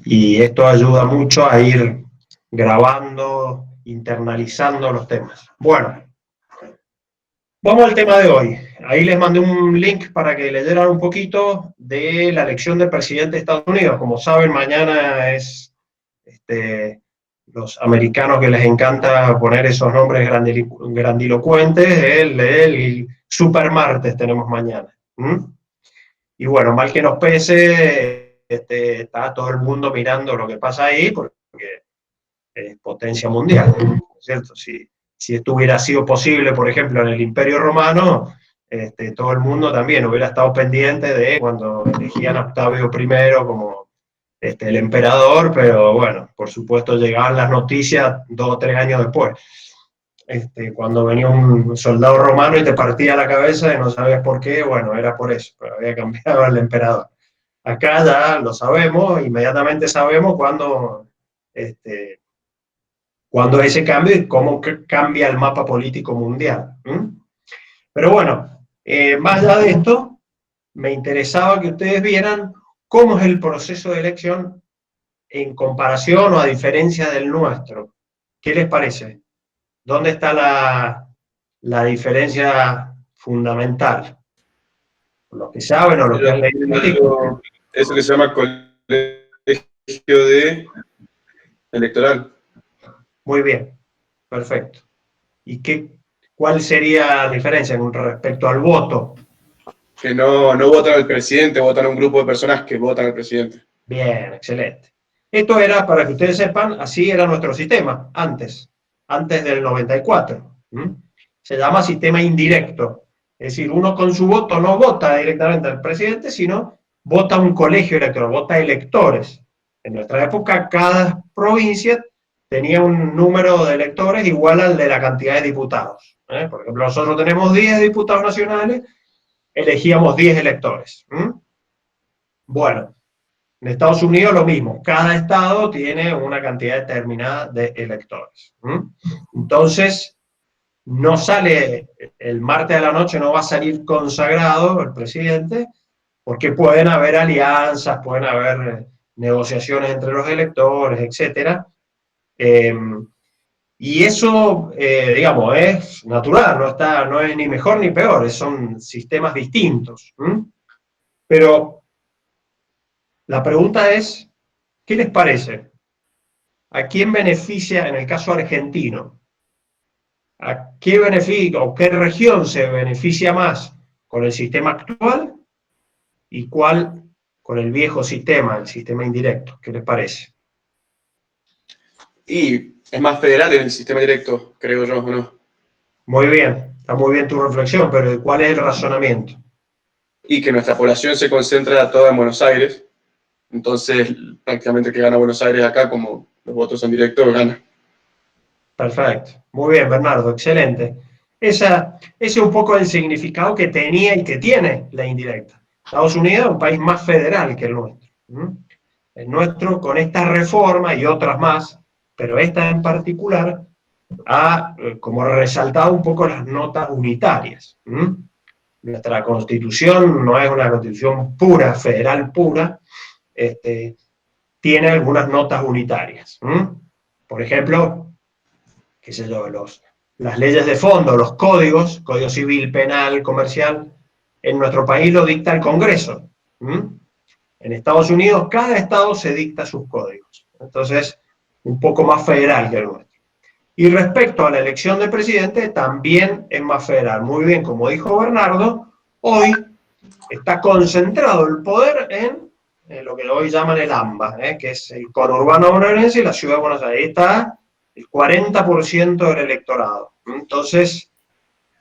Y esto ayuda mucho a ir grabando, internalizando los temas. Bueno, vamos al tema de hoy. Ahí les mandé un link para que leyeran un poquito de la elección del presidente de Estados Unidos. Como saben, mañana es los americanos que les encanta poner esos nombres grandilocuentes, el super martes tenemos mañana. Y bueno, mal que nos pese, está todo el mundo mirando lo que pasa ahí, porque es potencia mundial, ¿no es cierto? Si esto hubiera sido posible, por ejemplo, en el Imperio Romano, todo el mundo también hubiera estado pendiente de cuando elegían a Octavio I como el emperador, pero bueno, por supuesto llegaban las noticias 2 o 3 años después. Cuando venía un soldado romano y te partía la cabeza y no sabías por qué, bueno, era por eso, pero había cambiado al emperador. Acá ya lo sabemos, inmediatamente sabemos cuándo ese cambio y cómo cambia el mapa político mundial. Pero bueno, más allá de esto, me interesaba que ustedes vieran cómo es el proceso de elección en comparación o a diferencia del nuestro. ¿Qué les parece? ¿Dónde está la diferencia fundamental? Los que saben o los que han leído. Eso que se llama colegio electoral. Muy bien, perfecto. ¿Y cuál sería la diferencia con respecto al voto? Que no votan al presidente, votan a un grupo de personas que votan al presidente. Bien, excelente. Esto era, para que ustedes sepan, así era nuestro sistema antes del 94. Se llama sistema indirecto. Es decir, uno con su voto no vota directamente al presidente, sino vota a un colegio electoral, vota electores. En nuestra época, cada provincia tenía un número de electores igual al de la cantidad de diputados. Por ejemplo, nosotros tenemos 10 diputados nacionales, elegíamos 10 electores. Bueno, en Estados Unidos lo mismo, cada estado tiene una cantidad determinada de electores. Entonces, no sale el martes de la noche, no va a salir consagrado el presidente, porque pueden haber alianzas, pueden haber negociaciones entre los electores, etc. Y eso, digamos, es natural, no es ni mejor ni peor, son sistemas distintos. Pero la pregunta es, ¿qué les parece? ¿A quién beneficia en el caso argentino? ¿A qué beneficia o qué región se beneficia más con el sistema actual y cuál con el viejo sistema, el sistema indirecto? ¿Qué les parece? Y es más federal el sistema directo, creo yo, ¿o no? Muy bien, está muy bien tu reflexión, pero ¿cuál es el razonamiento? Y que nuestra población se concentra toda en Buenos Aires, entonces prácticamente el que gana Buenos Aires acá, como los votos son directos, gana. Perfecto. Muy bien, Bernardo, excelente. Ese es un poco el significado que tenía y que tiene la indirecta. Estados Unidos es un país más federal que el nuestro. El nuestro, con esta reforma y otras más, pero esta en particular, ha como resaltado un poco las notas unitarias. Nuestra constitución no es una constitución pura, federal pura, tiene algunas notas unitarias. Por ejemplo, qué sé yo, las leyes de fondo, los códigos, código civil, penal, comercial, en nuestro país lo dicta el Congreso. En Estados Unidos, cada estado se dicta sus códigos. Entonces, un poco más federal que el nuestro. Y respecto a la elección de presidente, también es más federal. Muy bien, como dijo Bernardo, hoy está concentrado el poder en lo que hoy llaman el AMBA, que es el conurbano bonaerense y la ciudad de Buenos Aires. Ahí está el 40% del electorado. Entonces,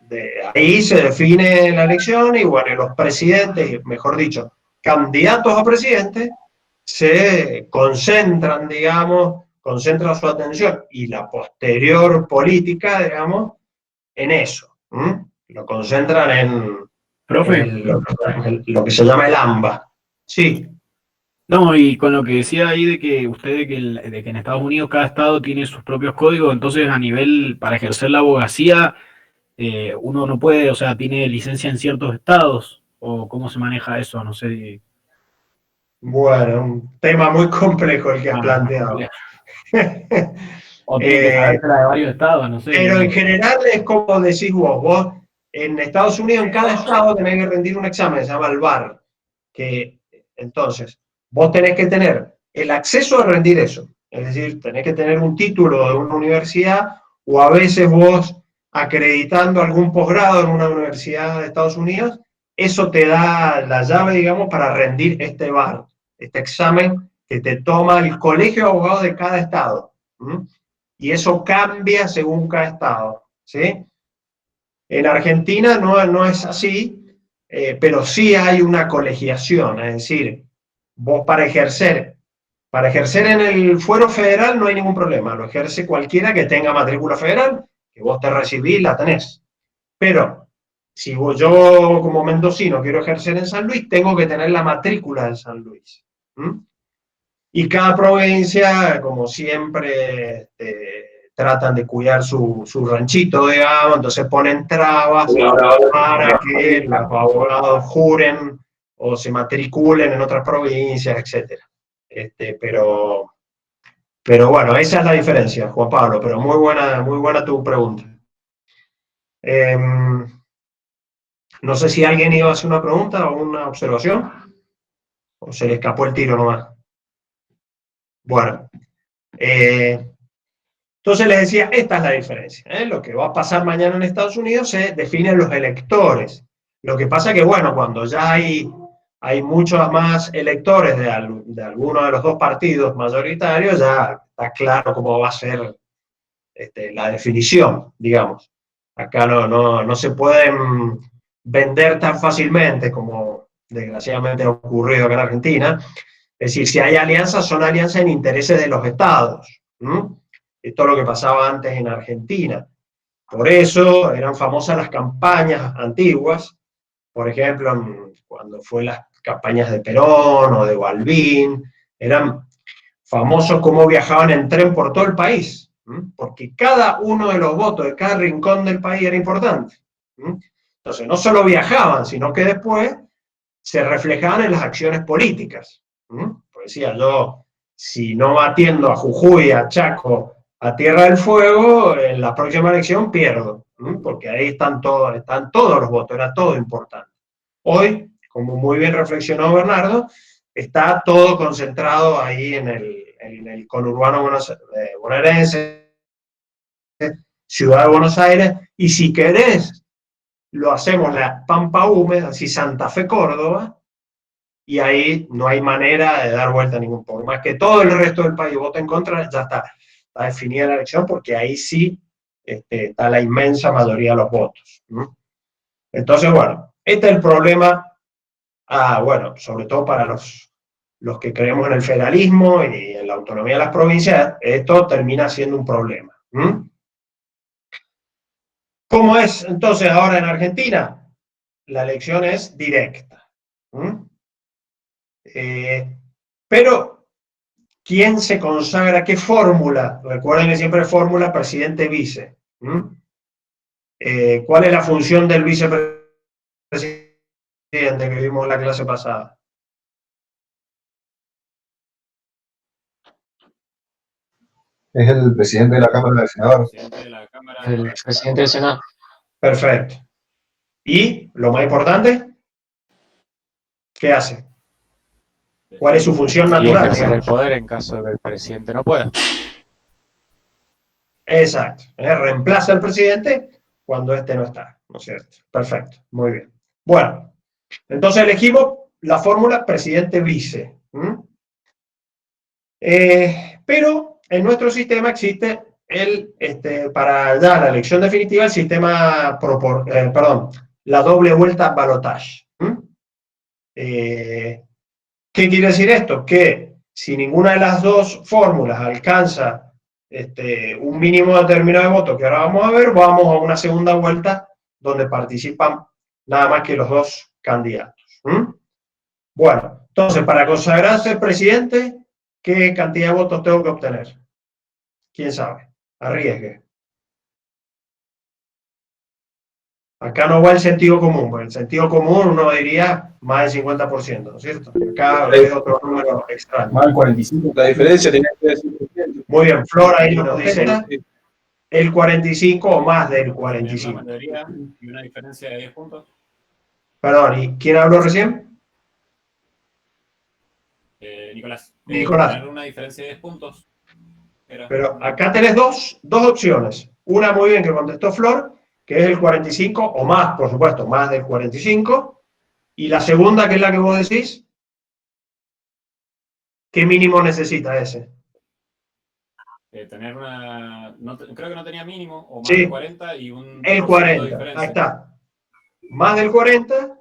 de ahí se define la elección y bueno, los presidentes, mejor dicho, candidatos a presidente, se concentran, digamos, concentran su atención y la posterior política, digamos, en eso. Lo concentran en Profe, lo que se llama el AMBA. Sí. no, y con lo que decía ahí de que de que en Estados Unidos cada estado tiene sus propios códigos, entonces a nivel, para ejercer la abogacía, uno no puede, o sea, tiene licencia en ciertos estados, o cómo se maneja eso, no sé. Bueno, un tema muy complejo el que has planteado. O tiene que Eh, saberse la de varios estados, no sé. pero en general es como decís vos en Estados Unidos, en cada estado tenés que rendir un examen, se llama el bar, que entonces vos tenés que tener el acceso a rendir eso, es decir, tenés que tener un título de una universidad o a veces vos acreditando algún posgrado en una universidad de Estados Unidos, eso te da la llave, digamos, para rendir este bar, este examen que te toma el colegio de abogados de cada estado. ¿Mm? Y eso cambia según cada estado, ¿sí? En Argentina no es así, pero sí hay una colegiación, es decir, vos para ejercer en el fuero federal no hay ningún problema, lo ejerce cualquiera que tenga matrícula federal, que vos te recibís, la tenés. Pero si yo como mendocino quiero ejercer en San Luis, tengo que tener la matrícula de San Luis. ¿Mm? Y cada provincia, como siempre, tratan de cuidar su ranchito, digamos, entonces ponen trabas para que los abogados juren o se matriculen en otras provincias, etc. Pero bueno, esa es la diferencia, Juan Pablo, pero muy buena tu pregunta. Eh, no sé si alguien iba a hacer una pregunta o una observación, o se le escapó el tiro nomás. Bueno, entonces les decía, esta es la diferencia. Lo que va a pasar mañana en Estados Unidos se definen los electores. Lo que pasa que, bueno, cuando ya hay muchos más electores de alguno de los dos partidos mayoritarios, ya está claro cómo va a ser la definición, digamos. Acá no se pueden vender tan fácilmente como desgraciadamente ha ocurrido acá en Argentina. Es decir, si hay alianzas, son alianzas en intereses de los estados. Esto es lo que pasaba antes en Argentina. Por eso eran famosas las campañas antiguas, por ejemplo, cuando fue las campañas de Perón o de Balbín, eran famosos cómo viajaban en tren por todo el país, porque cada uno de los votos de cada rincón del país era importante. Entonces, no solo viajaban, sino que después se reflejaban en las acciones políticas. Pues decía yo, si no atiendo a Jujuy, a Chaco, a Tierra del Fuego, en la próxima elección pierdo, porque ahí están todos los votos, era todo importante. Hoy, como muy bien reflexionó Bernardo, está todo concentrado ahí en el conurbano bonaerense, ciudad de Buenos Aires, y si querés, lo hacemos la Pampa Húmeda, así Santa Fe, Córdoba, y ahí no hay manera de dar vuelta a ningún por más que todo el resto del país vote en contra, ya está definida la elección, porque ahí sí está la inmensa mayoría de los votos. Entonces, bueno, este es el problema, bueno, sobre todo para los que creemos en el federalismo y en la autonomía de las provincias, esto termina siendo un problema. ¿Cómo es entonces ahora en Argentina? La elección es directa. Pero, ¿quién se consagra? ¿Qué fórmula? Recuerden que siempre es fórmula presidente-vice. ¿Cuál es la función del vicepresidente que vimos en la clase pasada? Es el presidente de la Cámara de Senadores. El presidente del Senado. Perfecto. ¿Y lo más importante? ¿Qué hace? ¿Cuál es su función Y natural? ejercer el poder en caso de que el presidente no pueda. Exacto. Reemplaza al presidente cuando este no está, ¿no es cierto? Perfecto. Muy bien. Bueno, entonces elegimos la fórmula presidente-vice. Pero en nuestro sistema existe para ya la elección definitiva el sistema, la doble vuelta balotage. ¿Qué quiere decir esto? Que si ninguna de las dos fórmulas alcanza un mínimo determinado de votos, que ahora vamos a ver, vamos a una segunda vuelta donde participan nada más que los dos candidatos. Bueno, entonces, para consagrarse presidente, ¿qué cantidad de votos tengo que obtener? ¿Quién sabe? Arriesgue. Acá no va el sentido común, porque el sentido común uno diría más del 50%, ¿no es cierto? Acá es otro número extraño. Más del 45. La diferencia tiene que ser 5%. Muy bien, Flor ahí nos dice Sí. el 45 o más del Tener una 45. mayoría y una diferencia de 10 puntos. Perdón, ¿y quién habló recién? Nicolás. Nicolás. Tener una diferencia de 10 puntos. Pero acá tenés dos opciones. Una muy bien que contestó Flor, que es el 45 o más, por supuesto, más del 45. Y la segunda, que es la que vos decís, ¿qué mínimo necesita ese? Tener una. Creo que no tenía mínimo, o más Sí, de 40 y un el 10% de 40, diferencia. ahí está. Más del 40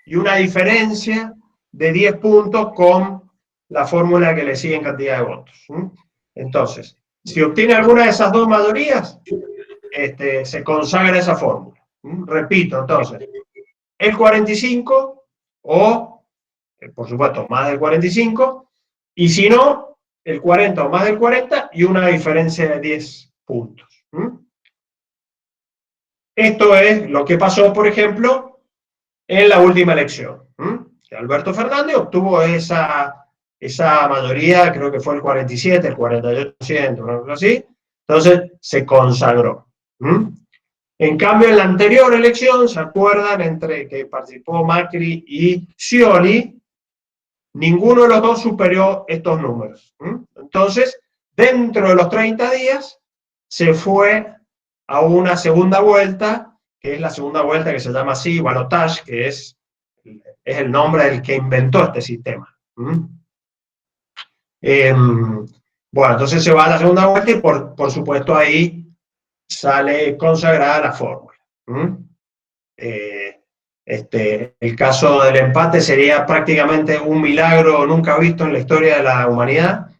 y una diferencia de 10 puntos con la fórmula que le sigue en cantidad de votos. Entonces, si obtiene alguna de esas dos mayorías, se consagra esa fórmula. Repito, entonces, el 45 o, por supuesto, más del 45, y si no, el 40 o más del 40 y una diferencia de 10 puntos. Esto es lo que pasó, por ejemplo, en la última elección. Que Alberto Fernández obtuvo esa mayoría, creo que fue el 47, el 48%, una cosa así. Entonces se consagró. En cambio, en la anterior elección, ¿se acuerdan? Entre que participó Macri y Scioli, ninguno de los dos superó estos números. Entonces, dentro de los 30 días, se fue a una segunda vuelta, que es la segunda vuelta que se llama así, balotage, que es el nombre del que inventó este sistema. Bueno, entonces se va a la segunda vuelta y por supuesto ahí sale consagrada la fórmula. El caso del empate sería prácticamente un milagro nunca visto en la historia de la humanidad,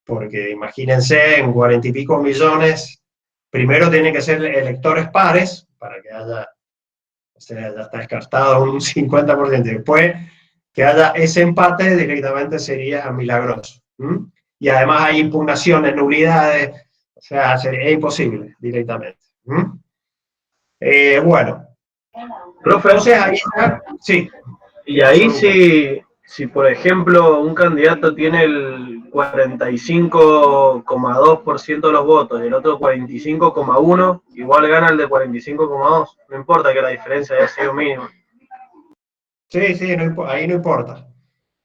porque imagínense, en 40 y pico millones, primero tienen que ser electores pares, para que haya, o sea, ya está descartado un 50%, después que haya ese empate directamente sería milagroso. Y además hay impugnaciones, nulidades, o sea, es imposible directamente. Bueno, Profe, entonces ahí está, sí. y ahí si por ejemplo un candidato tiene el 45,2% de los votos y el otro 45,1%, igual gana el de 45,2%, no importa que la diferencia haya sido mínima. Sí, sí, ahí no importa.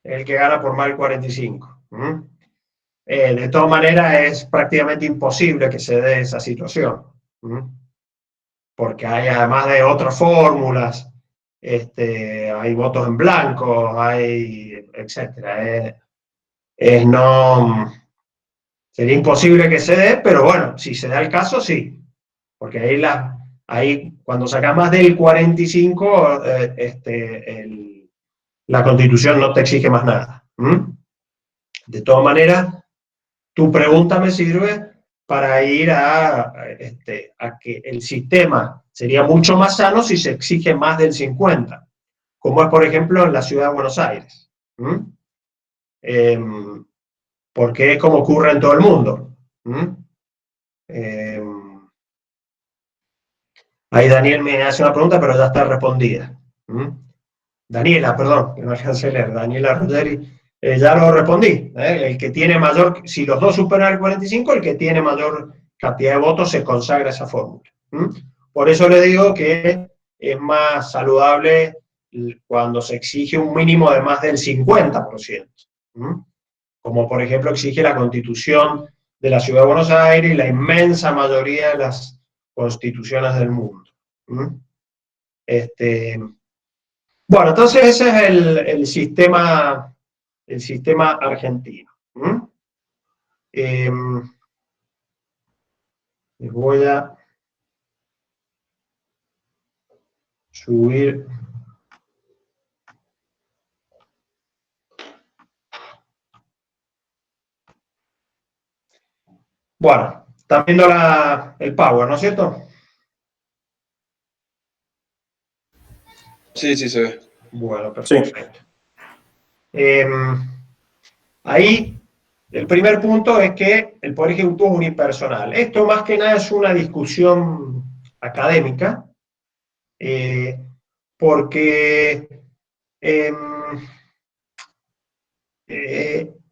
El que gana por más del 45. De todas maneras, es prácticamente imposible que se dé esa situación. Porque hay, además de otras fórmulas, hay votos en blanco, hay, etcétera. No, sería imposible que se dé, pero bueno, si se da el caso, sí. Porque ahí cuando saca más del 45, la Constitución no te exige más nada. De todas maneras, tu pregunta me sirve para ir a que el sistema sería mucho más sano si se exige más del 50, como es, por ejemplo, en la ciudad de Buenos Aires. Porque es como ocurre en todo el mundo. Ahí Daniel me hace una pregunta, pero ya está respondida. Daniela, perdón, que no alcancé a leer. Daniela Ruggeri, ya lo respondí. El que tiene mayor, si los dos superan el 45, el que tiene mayor cantidad de votos se consagra esa fórmula. Por eso le digo que es más saludable cuando se exige un mínimo de más del 50%. Como por ejemplo exige la Constitución de la Ciudad de Buenos Aires y la inmensa mayoría de las constituciones del mundo. Bueno, entonces ese es el sistema argentino. Les voy a subir. Bueno, están viendo el Power, ¿no es cierto? Sí, sí se ve. Bueno, perfecto. Ahí, el primer punto es que el Poder Ejecutivo es unipersonal. Esto más que nada es una discusión académica, porque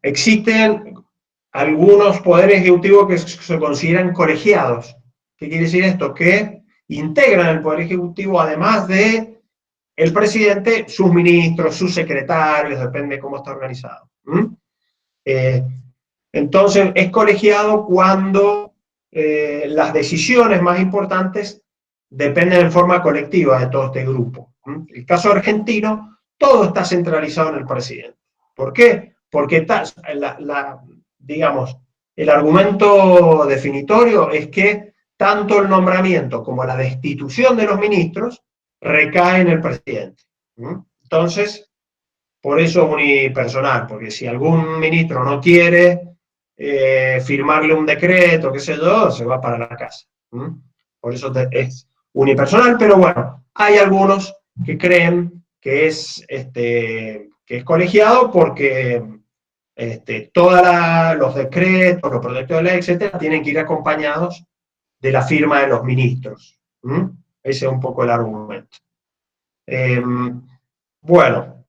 existen algunos poderes ejecutivos que se consideran colegiados. ¿Qué quiere decir esto? Que integran el poder ejecutivo, además de el presidente, sus ministros, sus secretarios, depende de cómo está organizado. Entonces, es colegiado cuando las decisiones más importantes dependen en forma colectiva de todo este grupo. El caso argentino, todo está centralizado en el presidente. ¿Por qué? Porque digamos, el argumento definitorio es que tanto el nombramiento como la destitución de los ministros recae en el presidente. Entonces, por eso es unipersonal, porque si algún ministro no quiere firmarle un decreto, qué sé yo, se va para la casa. Por eso es unipersonal, pero bueno, hay algunos que creen que es colegiado porque todos los decretos, los proyectos de ley, etcétera, tienen que ir acompañados de la firma de los ministros. Ese es un poco el argumento. Bueno.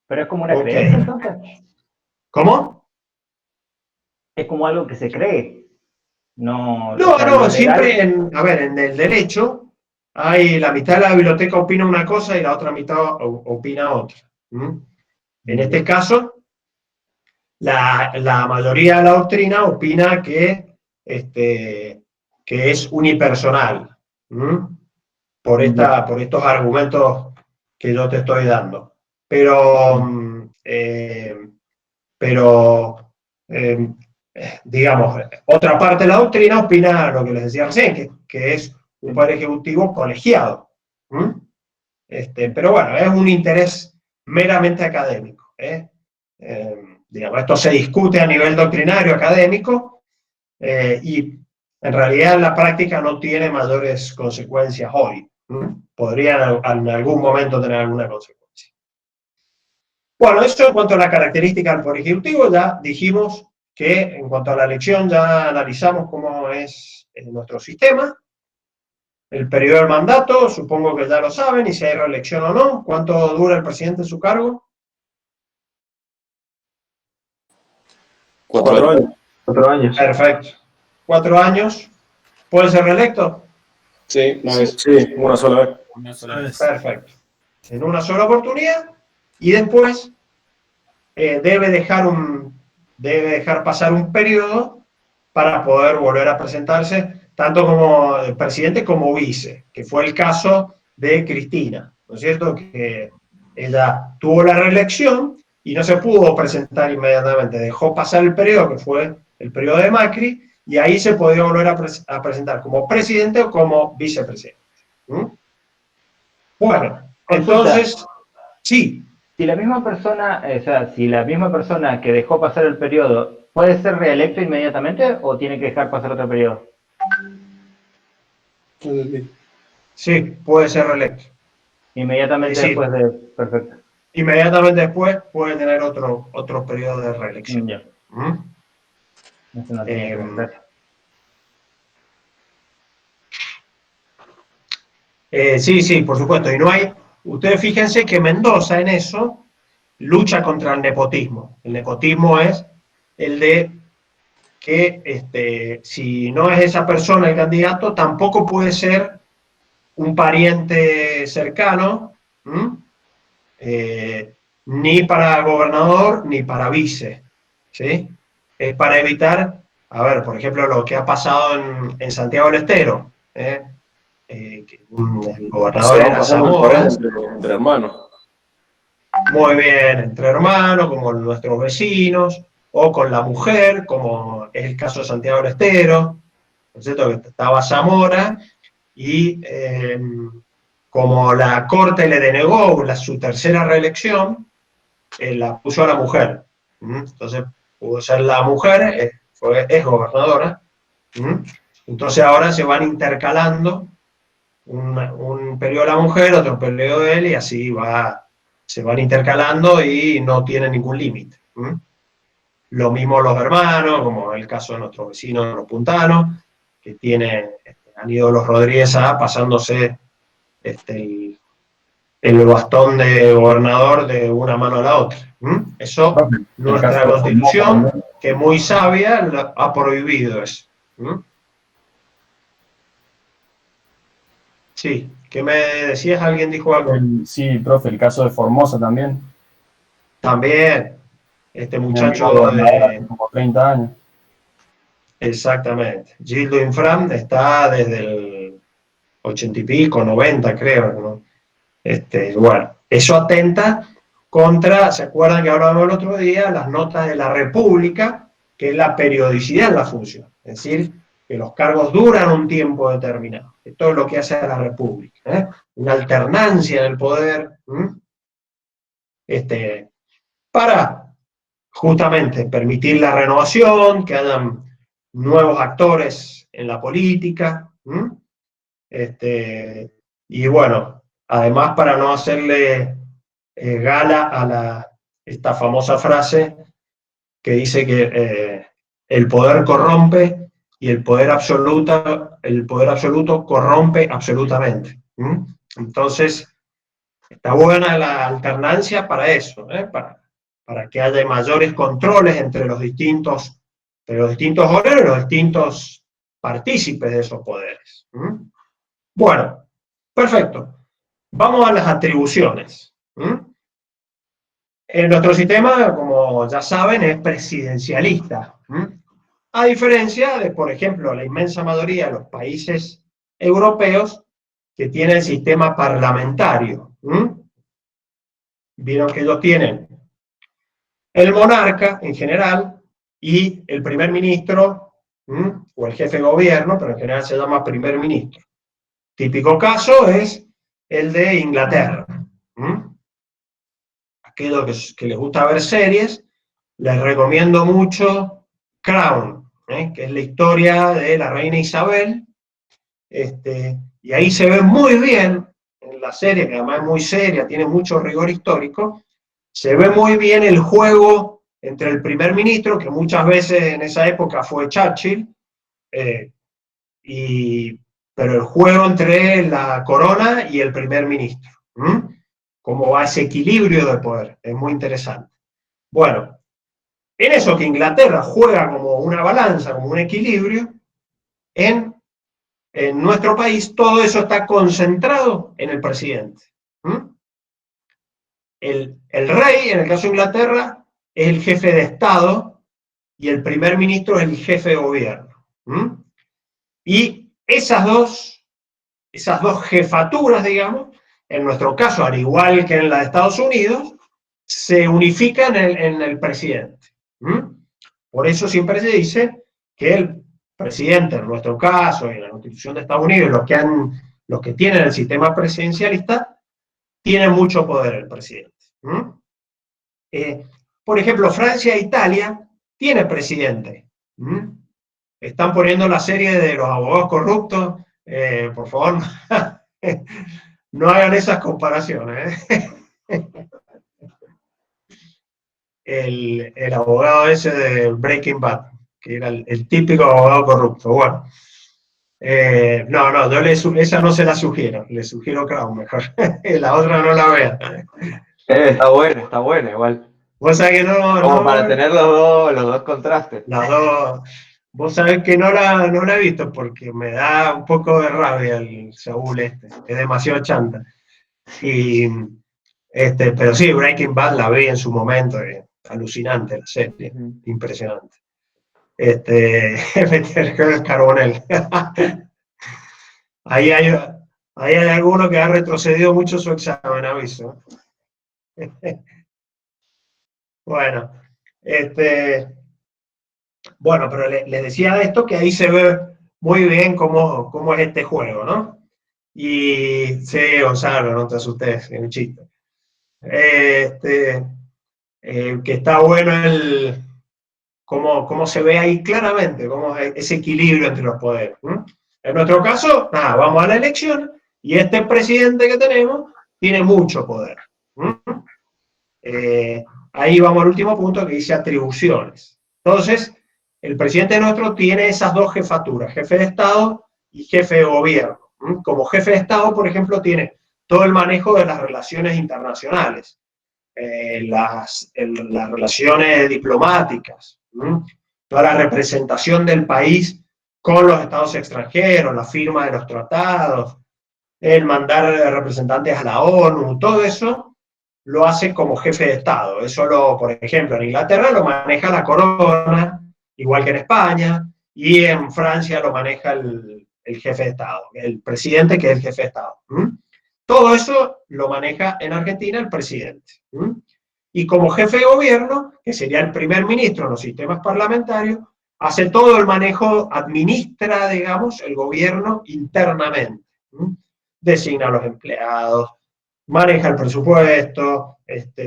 Pero es como una creencia, entonces. ¿Cómo? Es como algo que se cree. No, siempre en el derecho hay la mitad de la biblioteca opina una cosa y la otra mitad opina otra. En este caso, la mayoría de la doctrina opina que es unipersonal, por estos argumentos que yo te estoy dando. Digamos, otra parte de la doctrina opina lo que les decía recién, que es un poder ejecutivo colegiado. Pero bueno, es un interés meramente académico. Digamos, esto se discute a nivel doctrinario, académico, y en realidad en la práctica no tiene mayores consecuencias hoy. Podría en algún momento tener alguna consecuencia. Bueno, eso en cuanto a la característica del poder ejecutivo. Ya dijimos que en cuanto a la elección ya analizamos cómo es nuestro sistema. El periodo del mandato, supongo que ya lo saben, y si hay reelección o no. ¿Cuánto dura el presidente en su cargo? 4 años. 4 años. Perfecto. 4 años. ¿Puede ser reelecto? Sí, una sola vez. Una sola vez. Perfecto. En una sola oportunidad, y después debe dejar pasar un periodo para poder volver a presentarse, tanto como presidente como vice, que fue el caso de Cristina, ¿no es cierto? Que ella tuvo la reelección y no se pudo presentar inmediatamente, dejó pasar el periodo, que fue el periodo de Macri, y ahí se podía volver a presentar como presidente o como vicepresidente. Bueno, entonces, sí. Si la misma persona, si la misma persona que dejó pasar el periodo, ¿puede ser reelecto inmediatamente o tiene que dejar pasar otro periodo? Sí, puede ser reelecto. Inmediatamente Sí. después de... Perfecto. Inmediatamente después puede tener otro periodo de reelección. Ya. Eso no tiene que ver. Sí, por supuesto. Y no hay. Ustedes fíjense que Mendoza en eso lucha contra el nepotismo. El nepotismo es el de que si no es esa persona el candidato, tampoco puede ser un pariente cercano, ni para gobernador ni para vice. ¿Sí? Es para evitar, a ver, por ejemplo, lo que ha pasado en Santiago del Estero. Que el gobernador era Zamora. Entre hermanos. Muy bien, entre hermanos, como nuestros vecinos, o con la mujer, como es el caso de Santiago del Estero, ¿no es cierto? Que estaba Zamora, y como la Corte le denegó su tercera reelección, la puso a la mujer. Entonces pudo ser la mujer, es gobernadora. Entonces ahora se van intercalando un periodo de la mujer, otro periodo de él, y así se van intercalando y no tienen ningún límite. Lo mismo los hermanos, como el caso de nuestros vecinos, los puntanos, que han ido los Rodríguez pasándose el bastón de gobernador de una mano a la otra. Eso, nuestra Constitución, que es muy sabia, ha prohibido eso. Sí, ¿qué me decías? ¿Alguien dijo algo? Sí, profe, el caso de Formosa también. También, este Mi muchacho amigo gobernador hace como 30 años. Exactamente. Gildo Infram está desde el 80 y pico, 90 creo, ¿no? Bueno, eso atenta contra, ¿se acuerdan que hablábamos el otro día? Las notas de la República, que es la periodicidad en la función. Es decir, que los cargos duran un tiempo determinado. Esto es lo que hace la República, ¿eh? Una alternancia en el poder, para justamente permitir la renovación, que hayan nuevos actores en la política, y bueno, además para no hacerle gala a esta famosa frase que dice que el poder corrompe y el poder absoluto corrompe absolutamente. Entonces, está buena la alternancia para eso, para que haya mayores controles entre los distintos obreros y los distintos partícipes de esos poderes. Bueno, perfecto. Vamos a las atribuciones. En nuestro sistema, como ya saben, es presidencialista. A diferencia de, por ejemplo, la inmensa mayoría de los países europeos que tienen el sistema parlamentario. Vieron que ellos tienen el monarca en general y el primer ministro, o el jefe de gobierno, pero en general se llama primer ministro. Típico caso es el de Inglaterra. Aquellos que les gusta ver series, les recomiendo mucho Crown, que es la historia de la reina Isabel, y ahí se ve muy bien, en la serie, que además es muy seria, tiene mucho rigor histórico, se ve muy bien el juego entre el primer ministro, que muchas veces en esa época fue Churchill, pero el juego entre la corona y el primer ministro. Cómo va ese equilibrio de poder, es muy interesante. Bueno, en eso que Inglaterra juega como una balanza, como un equilibrio, en nuestro país todo eso está concentrado en el presidente. El rey, en el caso de Inglaterra, es el jefe de Estado y el primer ministro es el jefe de gobierno. Y esas dos jefaturas, digamos, en nuestro caso, al igual que en la de Estados Unidos, se unifican en el presidente. Por eso siempre se dice que el presidente, en nuestro caso, en la Constitución de Estados Unidos, los que tienen el sistema presidencialista, tienen mucho poder el presidente. Por ejemplo, Francia e Italia tienen presidente. Están poniendo la serie de los abogados corruptos, por favor, no hagan esas comparaciones. El abogado ese de Breaking Bad, que era el típico abogado corrupto. Bueno, no, esa no se la sugiero, le sugiero Crown mejor. La otra no la vean. Está buena, igual. Vos sabés que Como para tener los dos contrastes. Las dos. Vos sabés que no la he visto porque me da un poco de rabia el Saúl es demasiado chanta. Pero sí, Breaking Bad la vi en su momento, alucinante la serie, impresionante. Meter Carbonell. Ahí hay alguno que ha retrocedido mucho su examen, aviso. Bueno, bueno, pero les decía de esto que ahí se ve muy bien cómo es este juego, ¿no? Y sí, Gonzalo, no te asustes, es un chiste. Que está bueno cómo se ve ahí claramente, cómo es ese equilibrio entre los poderes. En nuestro caso, nada, vamos a la elección y este presidente que tenemos tiene mucho poder. Ahí vamos al último punto que dice atribuciones. Entonces, el presidente nuestro tiene esas dos jefaturas, jefe de Estado y jefe de gobierno. Como jefe de Estado, por ejemplo, tiene todo el manejo de las relaciones internacionales, las relaciones diplomáticas, toda la representación del país con los estados extranjeros, la firma de los tratados, el mandar representantes a la ONU, todo eso lo hace como jefe de Estado. Eso, por ejemplo, en Inglaterra lo maneja la corona, igual que en España, y en Francia lo maneja el jefe de Estado, el presidente, que es el jefe de Estado. Todo eso lo maneja en Argentina el presidente. Y como jefe de gobierno, que sería el primer ministro en los sistemas parlamentarios, hace todo el manejo, administra, digamos, el gobierno internamente. Designa a los empleados, maneja el presupuesto,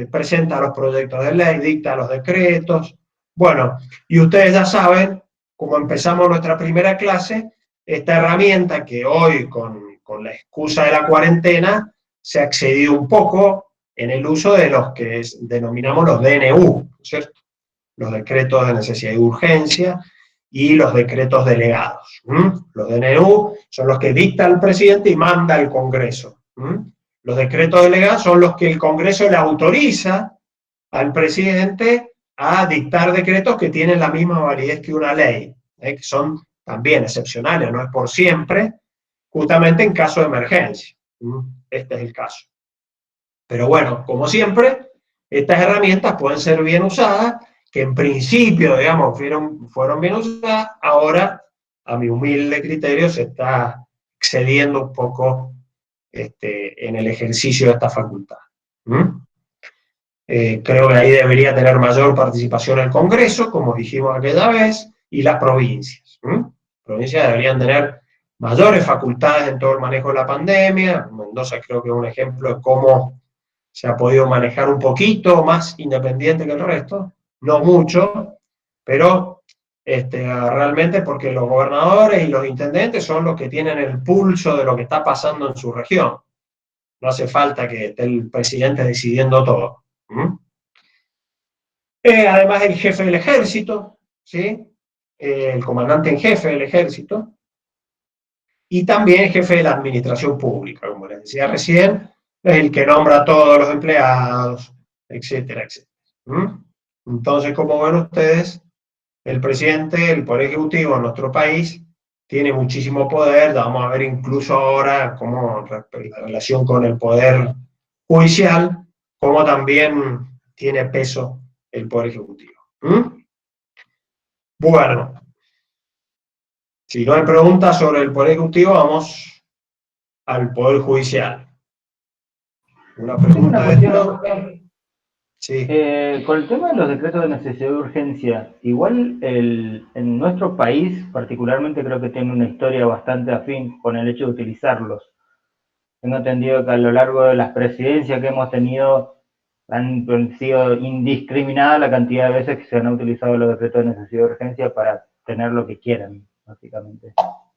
presenta los proyectos de ley, dicta los decretos. Bueno, y ustedes ya saben, como empezamos nuestra primera clase, esta herramienta que hoy, con la excusa de la cuarentena, se ha excedido un poco en el uso de los que denominamos los DNU, ¿cierto? Los decretos de necesidad y urgencia y los decretos delegados. Los DNU son los que dicta el presidente y manda al Congreso. Los decretos delegados son los que el Congreso le autoriza al presidente a dictar decretos que tienen la misma validez que una ley, que son también excepcionales, no es por siempre, justamente en caso de emergencia. Este es el caso. Pero bueno, como siempre, estas herramientas pueden ser bien usadas, que en principio, digamos, fueron bien usadas, ahora, a mi humilde criterio, se está excediendo un poco en el ejercicio de esta facultad. Creo que ahí debería tener mayor participación el Congreso, como dijimos aquella vez, y las provincias. Las provincias deberían tener mayores facultades en todo el manejo de la pandemia. Mendoza creo que es un ejemplo de cómo se ha podido manejar un poquito más independiente que el resto, no mucho, pero realmente porque los gobernadores y los intendentes son los que tienen el pulso de lo que está pasando en su región. No hace falta que esté el presidente decidiendo todo. Además, el jefe del ejército, ¿sí? El comandante en jefe del ejército, y también el jefe de la administración pública, como les decía recién, es el que nombra a todos los empleados, etcétera, etcétera. Entonces, como ven ustedes, el presidente, el Poder Ejecutivo en nuestro país, tiene muchísimo poder. Vamos a ver incluso ahora cómo la relación con el Poder Judicial, cómo también tiene peso el Poder Ejecutivo. Bueno, si no hay preguntas sobre el Poder Ejecutivo, vamos al Poder Judicial. Una pregunta de esto. Sí. Con el tema de los decretos de necesidad de urgencia, igual en nuestro país particularmente creo que tiene una historia bastante afín con el hecho de utilizarlos. Tengo entendido que a lo largo de las presidencias que hemos tenido han sido indiscriminada la cantidad de veces que se han utilizado los decretos de necesidad de urgencia para tener lo que quieran, básicamente. O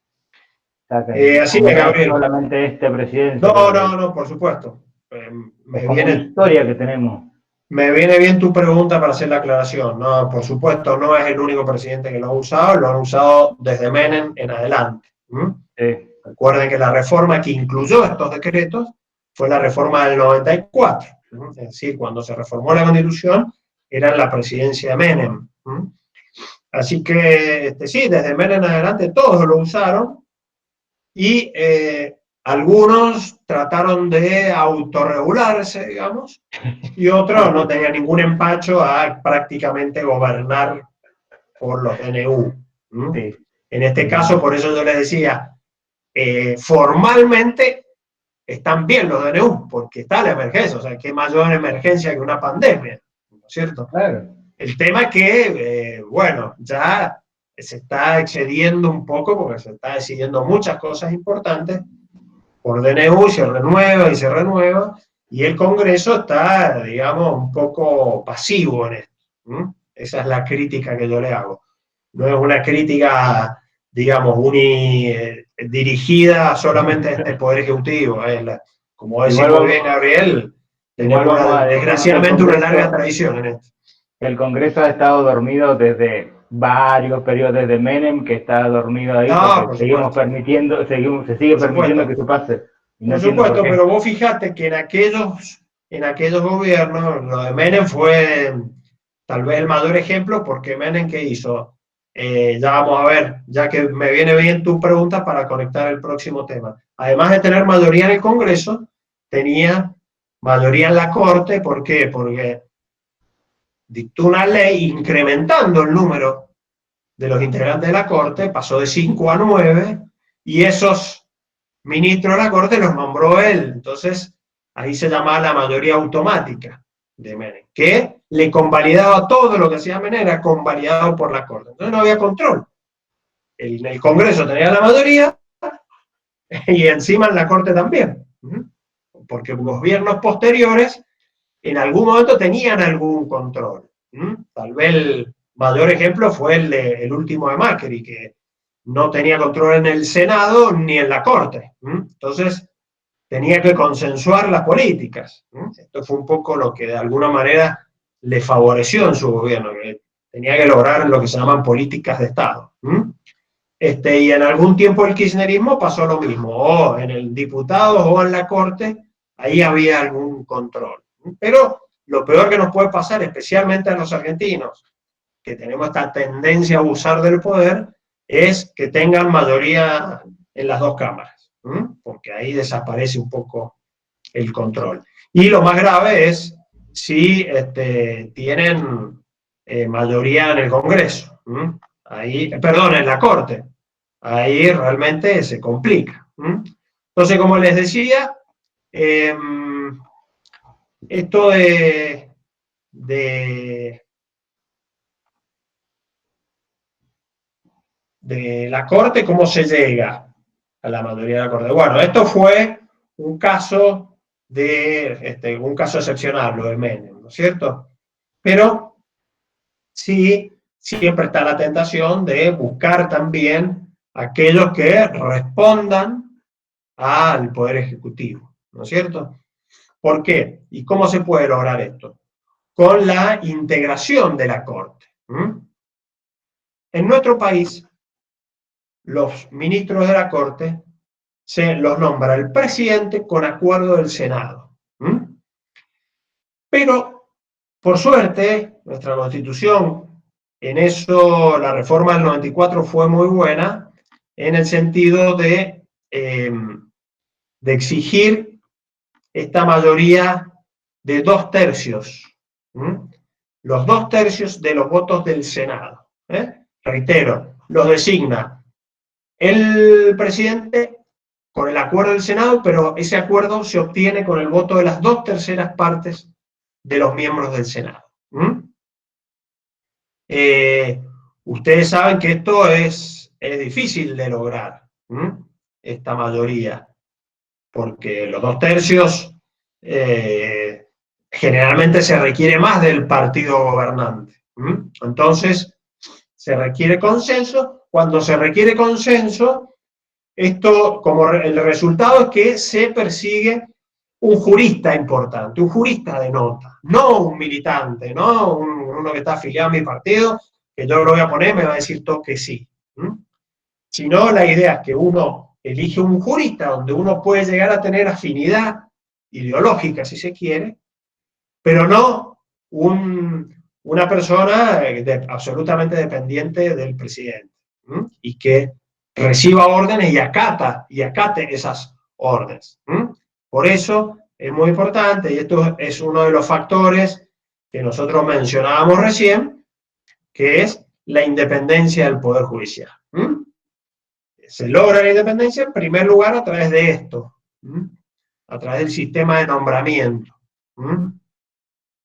sea, que así es, Gabriel. Solamente este presidente. No, por supuesto. Es como una historia que tenemos. Me viene bien tu pregunta para hacer la aclaración. No, por supuesto, no es el único presidente que lo ha usado, lo han usado desde Menem en adelante. Sí. Recuerden que la reforma que incluyó estos decretos fue la reforma del 94. Es decir, cuando se reformó la Constitución, era en la presidencia de Menem. Así que, sí, desde Menem en adelante todos lo usaron y algunos trataron de autorregularse, digamos, y otros no tenían ningún empacho a prácticamente gobernar por los DNU. Sí. En este caso, por eso yo les decía, formalmente están bien los DNU, porque está la emergencia, o sea, qué mayor emergencia que una pandemia, ¿no es cierto? Claro. El tema es que, bueno, ya se está excediendo un poco, porque se está decidiendo muchas cosas importantes, por DNU se renueva, y el Congreso está, digamos, un poco pasivo en esto. Esa es la crítica que yo le hago. No es una crítica, digamos, dirigida solamente a este Poder Ejecutivo. Como decía muy bien Gabriel, tenemos desgraciadamente una larga tradición en esto. El Congreso ha estado dormido desde varios periodos de Menem que está dormido ahí No, por porque seguimos supuesto. permitiendo, se sigue Por permitiendo supuesto. que eso pase. Y no Por entiendo supuesto, qué. pero vos fijate que en aquellos gobiernos, lo de Menem fue tal vez el mayor ejemplo, porque Menem, ¿qué hizo? Ya vamos a ver, ya que me viene bien tu pregunta para conectar el próximo tema. Además de tener mayoría en el Congreso, tenía mayoría en la Corte. ¿Por qué? Porque dictó una ley incrementando el número de los integrantes de la Corte, pasó de 5 a 9, y esos ministros de la Corte los nombró él. Entonces, ahí se llamaba la mayoría automática de Menem, que le convalidaba todo lo que hacía Menem, era convalidado por la Corte. Entonces no había control. El Congreso tenía la mayoría y encima en la Corte también. Porque gobiernos posteriores en algún momento tenían algún control. Tal vez el mayor ejemplo fue el último de Macri, que no tenía control en el Senado ni en la Corte. Entonces, tenía que consensuar las políticas. Esto fue un poco lo que de alguna manera le favoreció en su gobierno, que tenía que lograr lo que se llaman políticas de Estado. Y en algún tiempo el kirchnerismo pasó lo mismo, o en el diputado o en la Corte, ahí había algún control. Pero lo peor que nos puede pasar, especialmente a los argentinos, que tenemos esta tendencia a abusar del poder, es que tengan mayoría en las dos cámaras, porque ahí desaparece un poco el control. Y lo más grave es si tienen mayoría en el Congreso, ahí, perdón, en la Corte, ahí realmente se complica. Entonces, como les decía, esto de la Corte, ¿cómo se llega a la mayoría de la Corte? Bueno, esto fue un caso un caso excepcional, lo de Menem, ¿no es cierto? Pero sí, siempre está la tentación de buscar también aquellos que respondan al Poder Ejecutivo, ¿no es cierto? ¿Por qué? ¿Y cómo se puede lograr esto? Con la integración de la Corte. En nuestro país, los ministros de la Corte se los nombra el presidente con acuerdo del Senado. Pero, por suerte, nuestra Constitución, en eso la reforma del 94 fue muy buena, en el sentido de exigir esta mayoría de 2/3. Los 2/3 de los votos del Senado. Reitero, los designa el presidente con el acuerdo del Senado, pero ese acuerdo se obtiene con el voto de las 2/3 partes de los miembros del Senado. Ustedes saben que esto es difícil de lograr, esta mayoría, porque los 2/3 generalmente se requiere más del partido gobernante. Entonces, se requiere consenso. Cuando se requiere consenso, esto, como el resultado es que se persigue un jurista importante, un jurista de nota, no un militante, no uno que está afiliado a mi partido, que yo lo voy a poner, me va a decir todo que sí. Sino la idea es que uno elige un jurista donde uno puede llegar a tener afinidad ideológica, si se quiere, pero no una persona absolutamente dependiente del presidente, y que reciba órdenes y acate esas órdenes. Por eso es muy importante, y esto es uno de los factores que nosotros mencionábamos recién, que es la independencia del Poder Judicial. Se logra la independencia en primer lugar a través de esto, a través del sistema de nombramiento,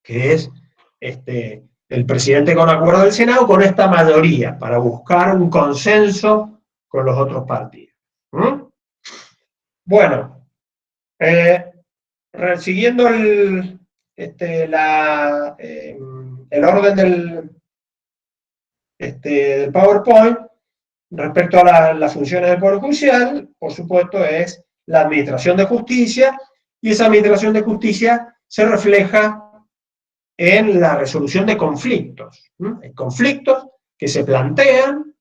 que es el presidente con acuerdo del Senado con esta mayoría para buscar un consenso con los otros partidos. Bueno, siguiendo el orden del PowerPoint, respecto a las funciones del Poder Judicial, por supuesto, es la administración de justicia, y esa administración de justicia se refleja en la resolución de conflictos. Conflictos que se plantean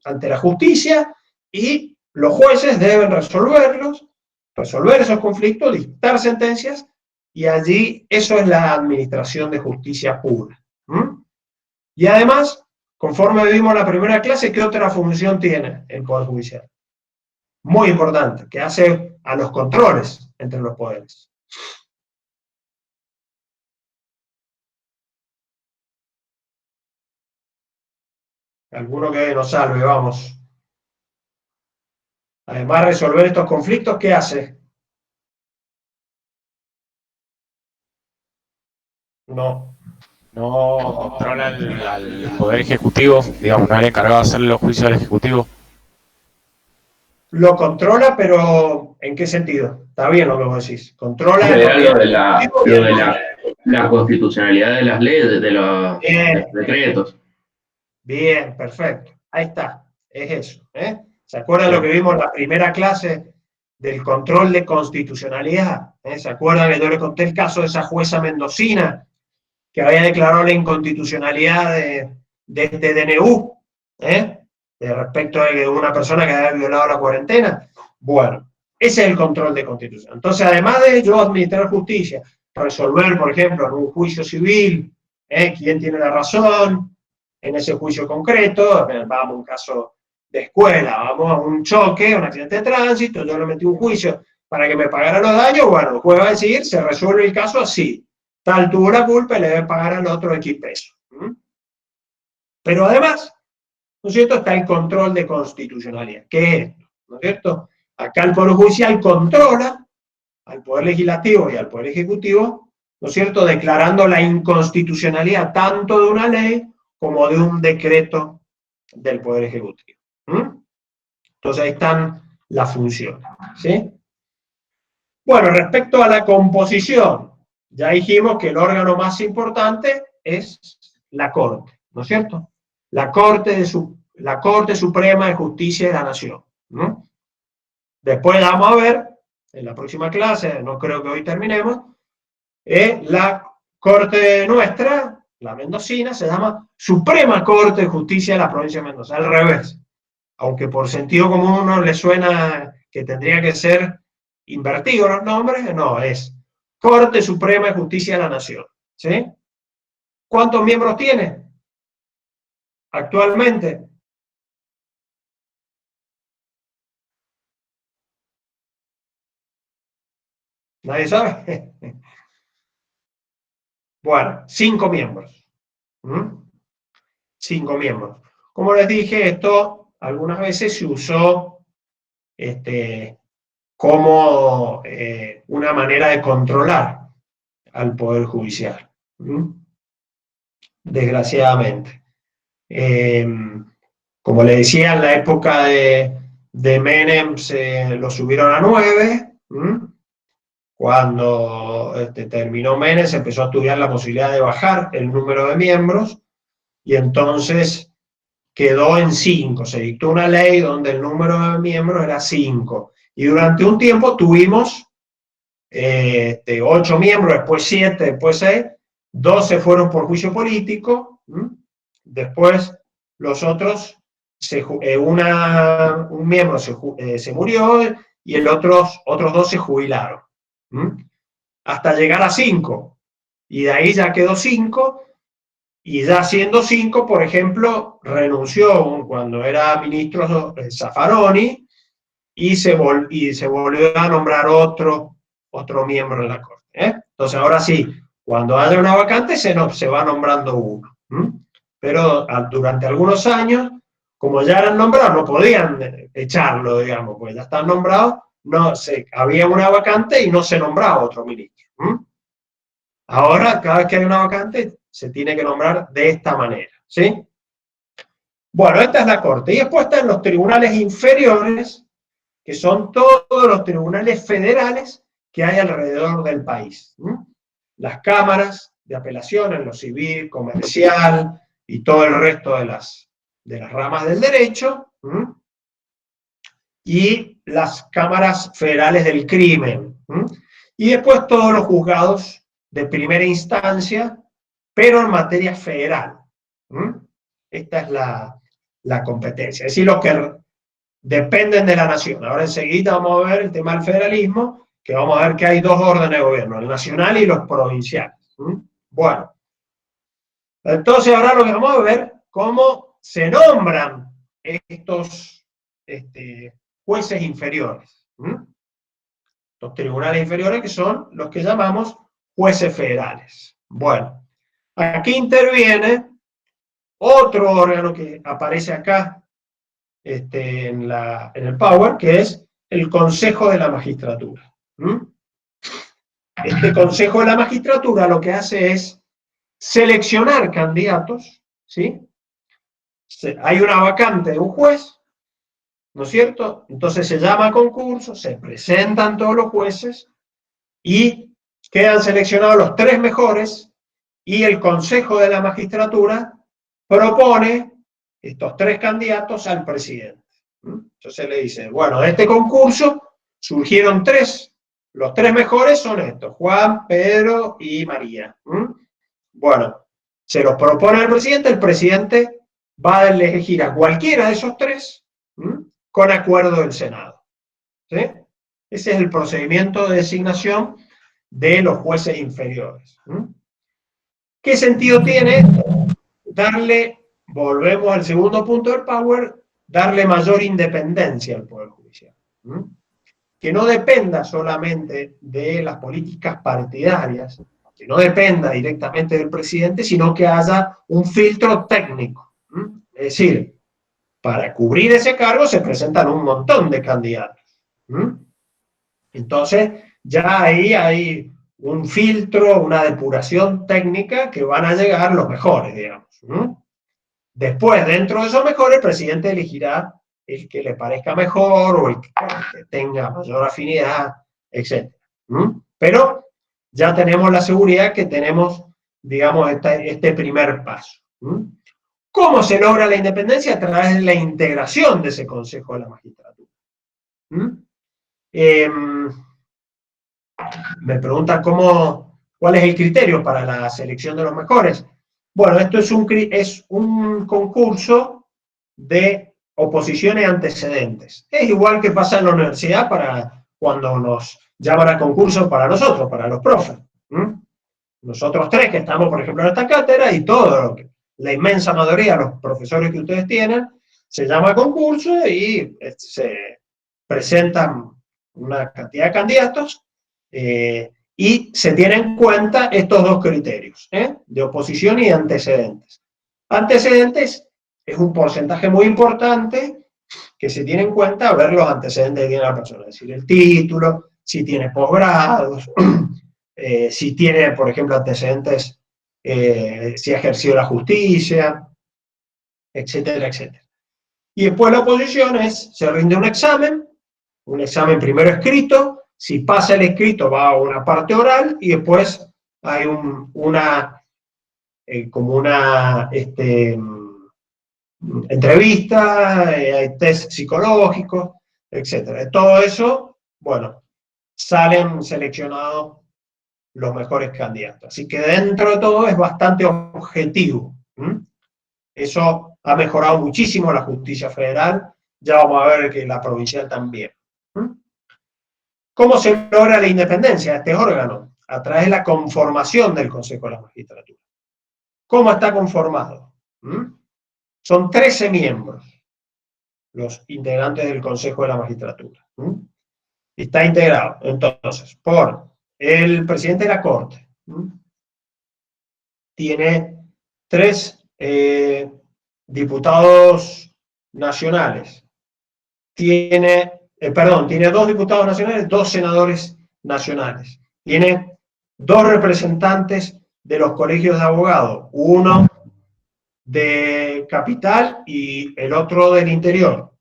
ante la justicia y los jueces deben resolver esos conflictos, dictar sentencias, y allí eso es la administración de justicia pura. Y además, conforme vimos en la primera clase, ¿qué otra función tiene el Poder Judicial? Muy importante, que hace a los controles entre los poderes. Alguno que nos salve, vamos. Además de resolver estos conflictos, ¿qué hace? No. No controla al Poder Ejecutivo, digamos, no es el encargado de hacerle los juicios al Ejecutivo. Lo controla, pero ¿en qué sentido? Está bien lo que vos decís. Controla lo de la constitucionalidad de las leyes, de los decretos. Bien, perfecto. Ahí está. Es eso. ¿Se acuerdan lo que vimos en la primera clase del control de constitucionalidad? ¿Se acuerdan que yo les conté el caso de esa jueza mendocina que había declarado la inconstitucionalidad de este DNU? De respecto de una persona que había violado la cuarentena. Bueno, ese es el control de constitución. Entonces, además de yo administrar justicia, resolver, por ejemplo, en un juicio civil, quién tiene la razón en ese juicio concreto, vamos a un caso de escuela, vamos a un choque, un accidente de tránsito, yo le metí un juicio para que me pagara los daños, bueno, el juez va a decir, se resuelve el caso así, tal tuvo la culpa y le debe pagar al otro X pesos. Pero además, ¿no es cierto?, está el control de constitucionalidad. ¿Qué es esto? ¿No es cierto? Acá el Poder Judicial controla al Poder Legislativo y al Poder Ejecutivo, ¿no es cierto?, declarando la inconstitucionalidad tanto de una ley como de un decreto del Poder Ejecutivo. Entonces ahí están las funciones, ¿sí? Bueno, respecto a la composición, ya dijimos que el órgano más importante es la Corte, ¿no es cierto? La Corte Suprema de Justicia de la Nación. Después vamos a ver, en la próxima clase, no creo que hoy terminemos, la Corte nuestra, la mendocina, se llama Suprema Corte de Justicia de la Provincia de Mendoza, al revés. Aunque por sentido común uno le suena que tendría que ser invertido los nombres, no, es Corte Suprema de Justicia de la Nación. ¿Sí? ¿Cuántos miembros tiene actualmente? ¿Nadie sabe? Bueno, 5 miembros. 5 miembros. Como les dije, esto algunas veces se usó como una manera de controlar al Poder Judicial. Desgraciadamente. Como le decía, en la época de Menem se lo subieron a 9. Cuando terminó Menem se empezó a estudiar la posibilidad de bajar el número de miembros y entonces quedó en 5. Se dictó una ley donde el número de miembros era 5. Y durante un tiempo tuvimos 8 miembros, después 7, después 6. 2 se fueron por juicio político. Después los otros, un miembro se murió y otros 2 se jubilaron. Hasta llegar a 5. Y de ahí ya quedó 5. Y ya siendo 5, por ejemplo, renunció cuando era ministro Zaffaroni y se volvió a nombrar otro miembro en la Corte. Entonces ahora sí, cuando haya una vacante se va nombrando uno. Pero durante algunos años, como ya eran nombrados, no podían echarlo, digamos, pues ya están nombrados, había una vacante y no se nombraba otro ministro. Ahora, cada vez que hay una vacante, se tiene que nombrar de esta manera, ¿sí? Bueno, esta es la Corte. Y después están los tribunales inferiores, que son todos los tribunales federales que hay alrededor del país. Las cámaras de apelaciones, lo civil, comercial y todo el resto de las ramas del derecho, y las cámaras federales del crimen. Y después todos los juzgados de primera instancia, pero en materia federal. Esta es la competencia, es decir, los que dependen de la nación. Ahora enseguida vamos a ver el tema del federalismo, que vamos a ver que hay dos órdenes de gobierno, el nacional y los provinciales. Bueno, entonces ahora lo que vamos a ver, cómo se nombran estos jueces inferiores. Los tribunales inferiores, que son los que llamamos jueces federales. Bueno, aquí interviene otro órgano que aparece acá en el Power, que es el Consejo de la Magistratura. Este Consejo de la Magistratura lo que hace es seleccionar candidatos, ¿sí? Hay una vacante de un juez, ¿no es cierto? Entonces se llama a concurso, se presentan todos los jueces y quedan seleccionados los 3 mejores y el Consejo de la Magistratura propone estos 3 candidatos al presidente. Entonces le dice, bueno, de este concurso surgieron 3, los 3 mejores son estos, Juan, Pedro y María. Bueno, se los propone al presidente, el presidente va a elegir a cualquiera de esos 3 con acuerdo del Senado. ¿Sí? Ese es el procedimiento de designación de los jueces inferiores. ¿Qué sentido tiene darle, volvemos al segundo punto del Power, darle mayor independencia al Poder Judicial? Que no dependa solamente de las políticas partidarias, que no dependa directamente del presidente, sino que haya un filtro técnico. Es decir, para cubrir ese cargo se presentan un montón de candidatos. Entonces, ya ahí hay un filtro, una depuración técnica que van a llegar los mejores, digamos. Después, dentro de esos mejores, el presidente elegirá el que le parezca mejor o el que tenga mayor afinidad, etc. Pero ya tenemos la seguridad que tenemos, digamos, este primer paso. ¿Cómo se logra la independencia? A través de la integración de ese Consejo de la Magistratura. Me preguntan cuál es el criterio para la selección de los mejores. Bueno, esto es un concurso de oposiciones antecedentes. Es igual que pasa en la universidad para cuando nos llaman a concurso para nosotros, para los profes. Nosotros 3 que estamos, por ejemplo, en esta cátedra y la inmensa mayoría de los profesores que ustedes tienen, se llama a concurso y se presentan una cantidad de candidatos y se tienen en cuenta estos 2 criterios, de oposición y antecedentes. Antecedentes es un porcentaje muy importante que se tiene en cuenta ver los antecedentes que tiene la persona, es decir, el título, si tiene posgrados, si tiene, por ejemplo, antecedentes, si ha ejercido la justicia, etcétera, etcétera. Y después la oposición se rinde un examen primero escrito, si pasa el escrito va a una parte oral y después hay como una entrevista, hay test psicológicos, etc. De todo eso, bueno, salen seleccionados los mejores candidatos. Así que dentro de todo es bastante objetivo. Eso ha mejorado muchísimo la justicia federal, ya vamos a ver que la provincial también. ¿Cómo se logra la independencia de este órgano? A través de la conformación del Consejo de la Magistratura. ¿Cómo está conformado? Son 13 miembros los integrantes del Consejo de la Magistratura. Está integrado, entonces, por el presidente de la Corte. Tiene 3 diputados nacionales. Tiene 2 diputados nacionales, 2 senadores nacionales. Tiene 2 representantes de los colegios de abogados, uno de capital y el otro del interior.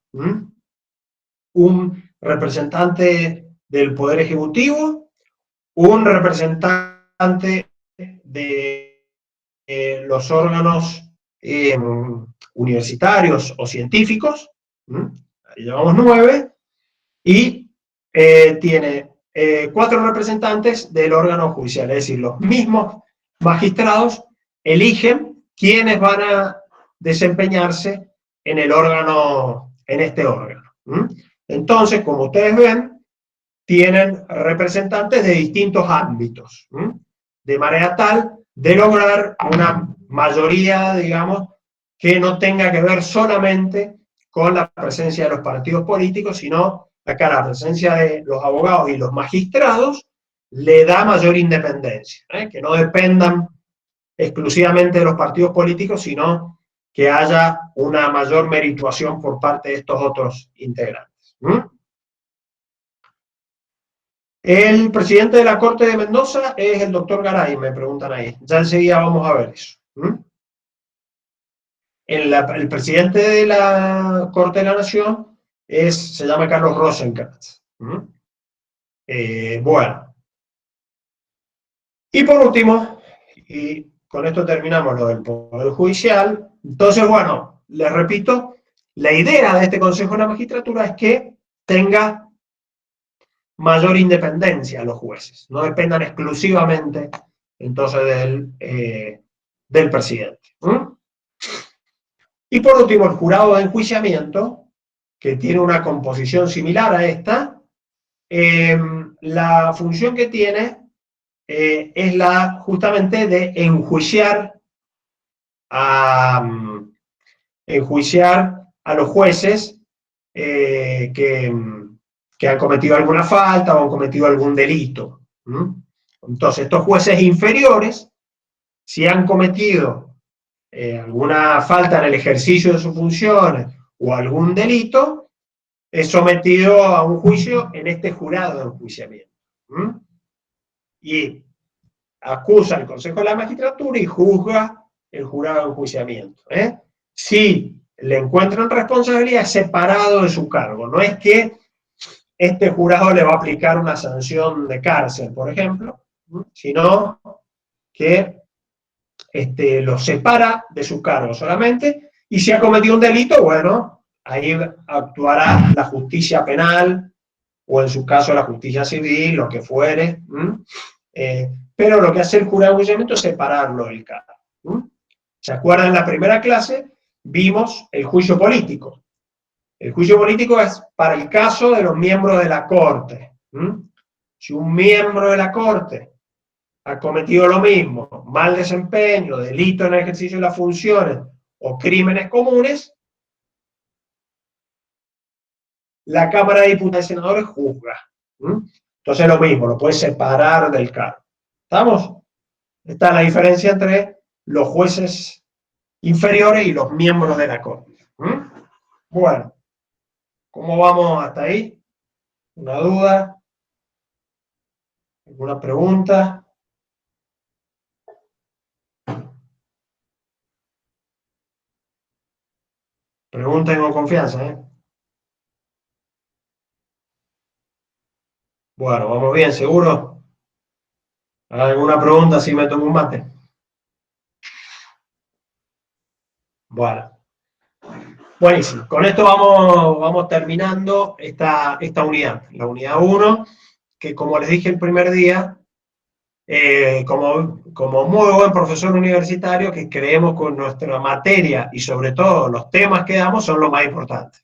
Un representante del Poder Ejecutivo, un representante de los órganos universitarios o científicos, ahí llevamos 9, y tiene 4 representantes del órgano judicial, es decir, los mismos magistrados eligen quiénes van a desempeñarse en el órgano, en este órgano. Entonces, como ustedes ven, tienen representantes de distintos ámbitos, de manera tal de lograr una mayoría, digamos, que no tenga que ver solamente con la presencia de los partidos políticos, sino acá la presencia de los abogados y los magistrados le da mayor independencia, que no dependan exclusivamente de los partidos políticos, sino que haya una mayor merituación por parte de estos otros integrantes. El presidente de la Corte de Mendoza es el doctor Garay, me preguntan ahí. Ya enseguida vamos a ver eso. El presidente de la Corte de la Nación se llama Carlos Rosenkrantz. Bueno. Y por último, y con esto terminamos lo del Poder Judicial. Entonces, bueno, les repito, la idea de este Consejo de la Magistratura es que tenga mayor independencia a los jueces, no dependan exclusivamente entonces del presidente. Y por último, el jurado de enjuiciamiento, que tiene una composición similar a esta, la función que tiene es la justamente de enjuiciar a los jueces que han cometido alguna falta o han cometido algún delito. Entonces, estos jueces inferiores, si han cometido alguna falta en el ejercicio de sus funciones o algún delito, es sometido a un juicio en este jurado de enjuiciamiento. Y acusa al Consejo de la Magistratura y juzga el jurado de enjuiciamiento. Si le encuentran responsabilidad, es separado de su cargo. No es que este jurado le va a aplicar una sanción de cárcel, por ejemplo, sino que lo separa de su cargo solamente, y si ha cometido un delito, bueno, ahí actuará la justicia penal, o en su caso la justicia civil, lo que fuere, pero lo que hace el jurado de enjuiciamiento es separarlo del cargo. ¿Se acuerdan? En la primera clase vimos el juicio político. El juicio político es para el caso de los miembros de la Corte. Si un miembro de la Corte ha cometido lo mismo, mal desempeño, delito en el ejercicio de las funciones o crímenes comunes, la Cámara de Diputados y Senadores juzga. Entonces lo mismo, lo puede separar del cargo. ¿Estamos? Esta es la diferencia entre los jueces inferiores y los miembros de la Corte. Bueno, ¿cómo vamos hasta ahí? ¿Una duda? ¿Alguna pregunta? Pregunten con confianza, Bueno, vamos bien, ¿seguro? ¿Alguna pregunta si me tomo un mate? Bueno. Buenísimo. Con esto vamos terminando esta unidad, la unidad 1, que como les dije el primer día, como muy buen profesor universitario, que creemos con nuestra materia y sobre todo los temas que damos son lo más importante.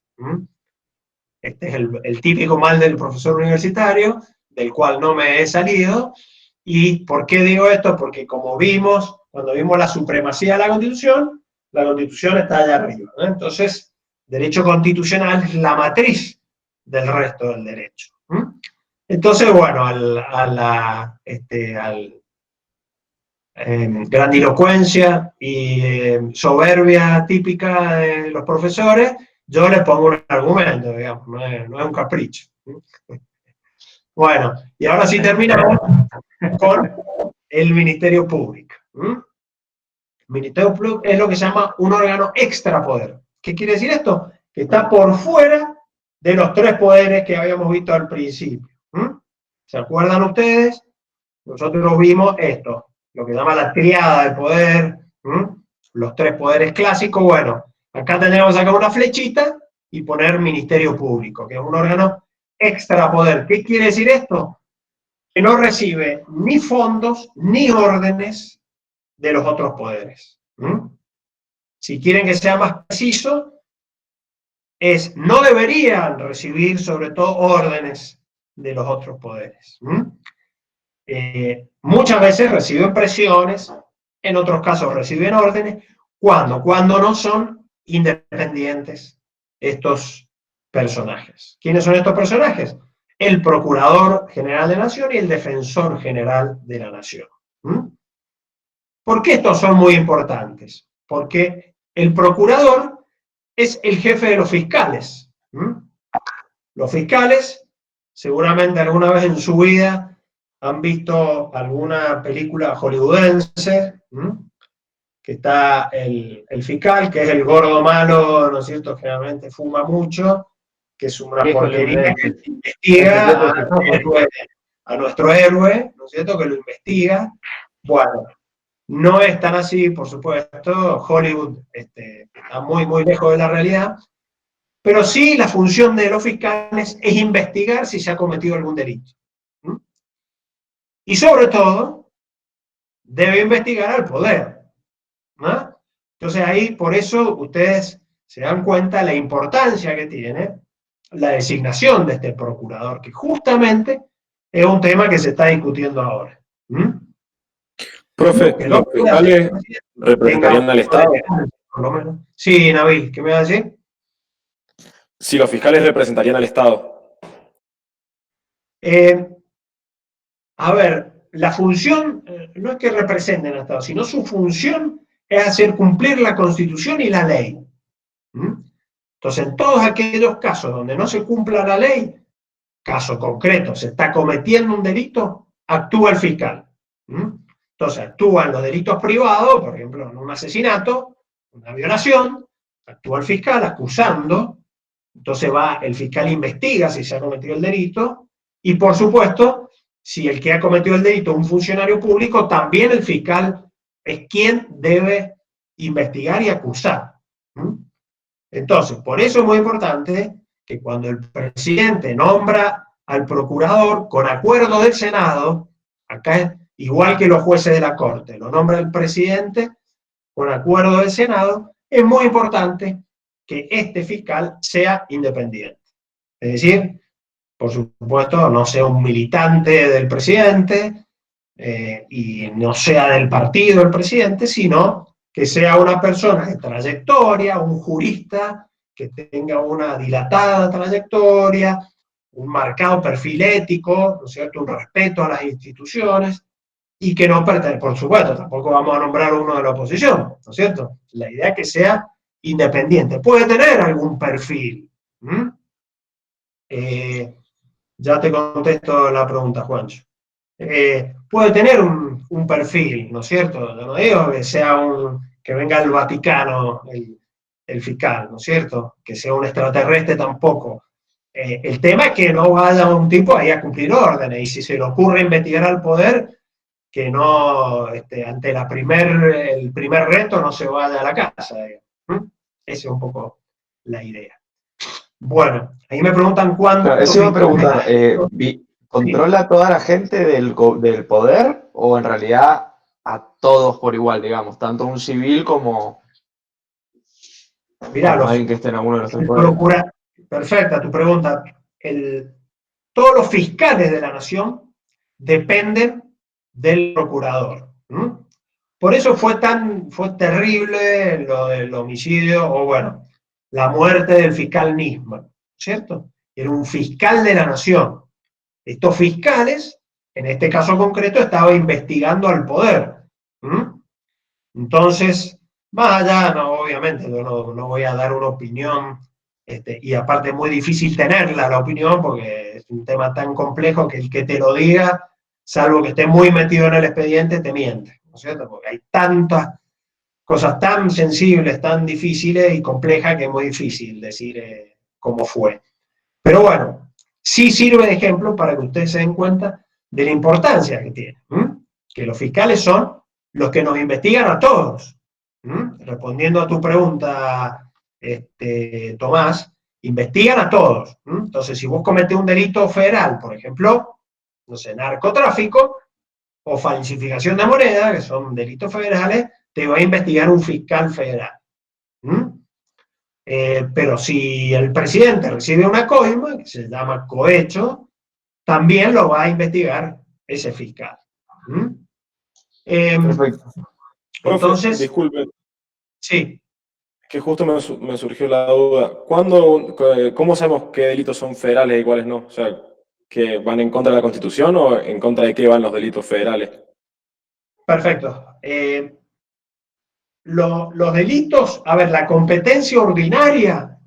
Este es el típico mal del profesor universitario, del cual no me he salido. ¿Y por qué digo esto? Porque como vimos, cuando vimos la supremacía de la Constitución está allá arriba, ¿no? Entonces, derecho constitucional es la matriz del resto del derecho. Entonces, bueno, grandilocuencia y soberbia típica de los profesores, yo les pongo un argumento, digamos, no es un capricho. Bueno, y ahora sí terminamos con el Ministerio Público. El Ministerio Público es lo que se llama un órgano extrapoder. ¿Qué quiere decir esto? Que está por fuera de los tres poderes que habíamos visto al principio. ¿Se acuerdan ustedes? Nosotros vimos esto, lo que se llama la triada de poder, los tres poderes clásicos. Bueno, acá tendríamos que sacar una flechita y poner Ministerio Público, que es un órgano extrapoder. ¿Qué quiere decir esto? Que no recibe ni fondos ni órdenes de los otros poderes. si quieren que sea más preciso, no deberían recibir sobre todo órdenes de los otros poderes. Muchas veces reciben presiones, en otros casos reciben órdenes, cuando no son independientes estos personajes. ¿Quiénes son estos personajes? El Procurador General de la Nación y el Defensor General de la Nación. ¿Por qué estos son muy importantes? Porque el Procurador es el jefe de los fiscales. Los fiscales, seguramente alguna vez en su vida han visto alguna película hollywoodense, que está el fiscal, que es el gordo malo, ¿no es cierto? Generalmente fuma mucho, que es una porquería que investiga a nuestro héroe, ¿no es cierto? Que lo investiga. Bueno, no es tan así, por supuesto. Hollywood está muy, muy lejos de la realidad. Pero sí, la función de los fiscales es investigar si se ha cometido algún delito. Y sobre todo, debe investigar al poder. Entonces ahí, por eso, ustedes se dan cuenta la importancia que tiene la designación de este procurador, que justamente es un tema que se está discutiendo ahora. Profe, ¿los fiscales representarían al Estado? Por lo menos. Sí, Nabil, ¿qué me va a decir? Si los fiscales representarían al Estado. A ver, la función no es que representen al Estado, sino su función es hacer cumplir la Constitución y la ley. Entonces, en todos aquellos casos donde no se cumpla la ley, caso concreto, se está cometiendo un delito, actúa el fiscal. Entonces, actúan los delitos privados, por ejemplo, en un asesinato, una violación, actúa el fiscal acusando. Entonces el fiscal investiga si se ha cometido el delito, y por supuesto, si el que ha cometido el delito es un funcionario público, también el fiscal es quien debe investigar y acusar. Entonces, por eso es muy importante que cuando el presidente nombra al procurador con acuerdo del Senado, acá es igual que los jueces de la Corte, lo nombra el presidente con acuerdo del Senado, es muy importante que este fiscal sea independiente. Es decir, por supuesto, no sea un militante del presidente y no sea del partido del presidente, sino que sea una persona de trayectoria, un jurista que tenga una dilatada trayectoria, un marcado perfil ético, ¿no es cierto?, un respeto a las instituciones, y que no pertenezca, por supuesto, tampoco vamos a nombrar uno de la oposición, ¿no es cierto? La idea es que sea independiente. Puede tener algún perfil. Ya te contesto la pregunta, Juancho. Puede tener un perfil, ¿no es cierto? Yo no digo que sea que venga del Vaticano el fiscal, ¿no es cierto? Que sea un extraterrestre tampoco. El tema es que no vaya un tipo ahí a cumplir órdenes, y si se le ocurre investigar al poder, que no, ante el primer reto, no se vaya a la casa. Esa es un poco la idea. Bueno, ahí me preguntan cuándo... Eso iba a preguntar, ¿controla a toda la gente del poder o en realidad a todos por igual, digamos, tanto un civil como alguien que esté en alguno de los tres poderes? Perfecta tu pregunta. Todos los fiscales de la nación dependen del procurador. Por eso fue terrible lo del homicidio, o bueno, la muerte del fiscal Nisman, ¿cierto? Era un fiscal de la nación. Estos fiscales, en este caso concreto, estaban investigando al poder. Entonces, más allá, no, obviamente, yo no voy a dar una opinión, y aparte es muy difícil tenerla, la opinión, porque es un tema tan complejo que el que te lo diga, salvo que esté muy metido en el expediente, te miente, ¿no es cierto? Porque hay tantas cosas tan sensibles, tan difíciles y complejas, que es muy difícil decir cómo fue. Pero bueno, sí sirve de ejemplo para que ustedes se den cuenta de la importancia que tiene. Que los fiscales son los que nos investigan a todos. Respondiendo a tu pregunta, Tomás, investigan a todos. Entonces, si vos cometés un delito federal, por ejemplo, no sé, narcotráfico o falsificación de moneda, que son delitos federales, te va a investigar un fiscal federal. Pero si el presidente recibe una coima, que se llama cohecho, también lo va a investigar ese fiscal. Perfecto. Entonces, disculpe, sí. que justo me surgió la duda. ¿Cómo sabemos qué delitos son federales y cuáles no? O sea, ¿que van en contra de la Constitución o en contra de qué van los delitos federales? Perfecto. Los delitos, a ver, la competencia ordinaria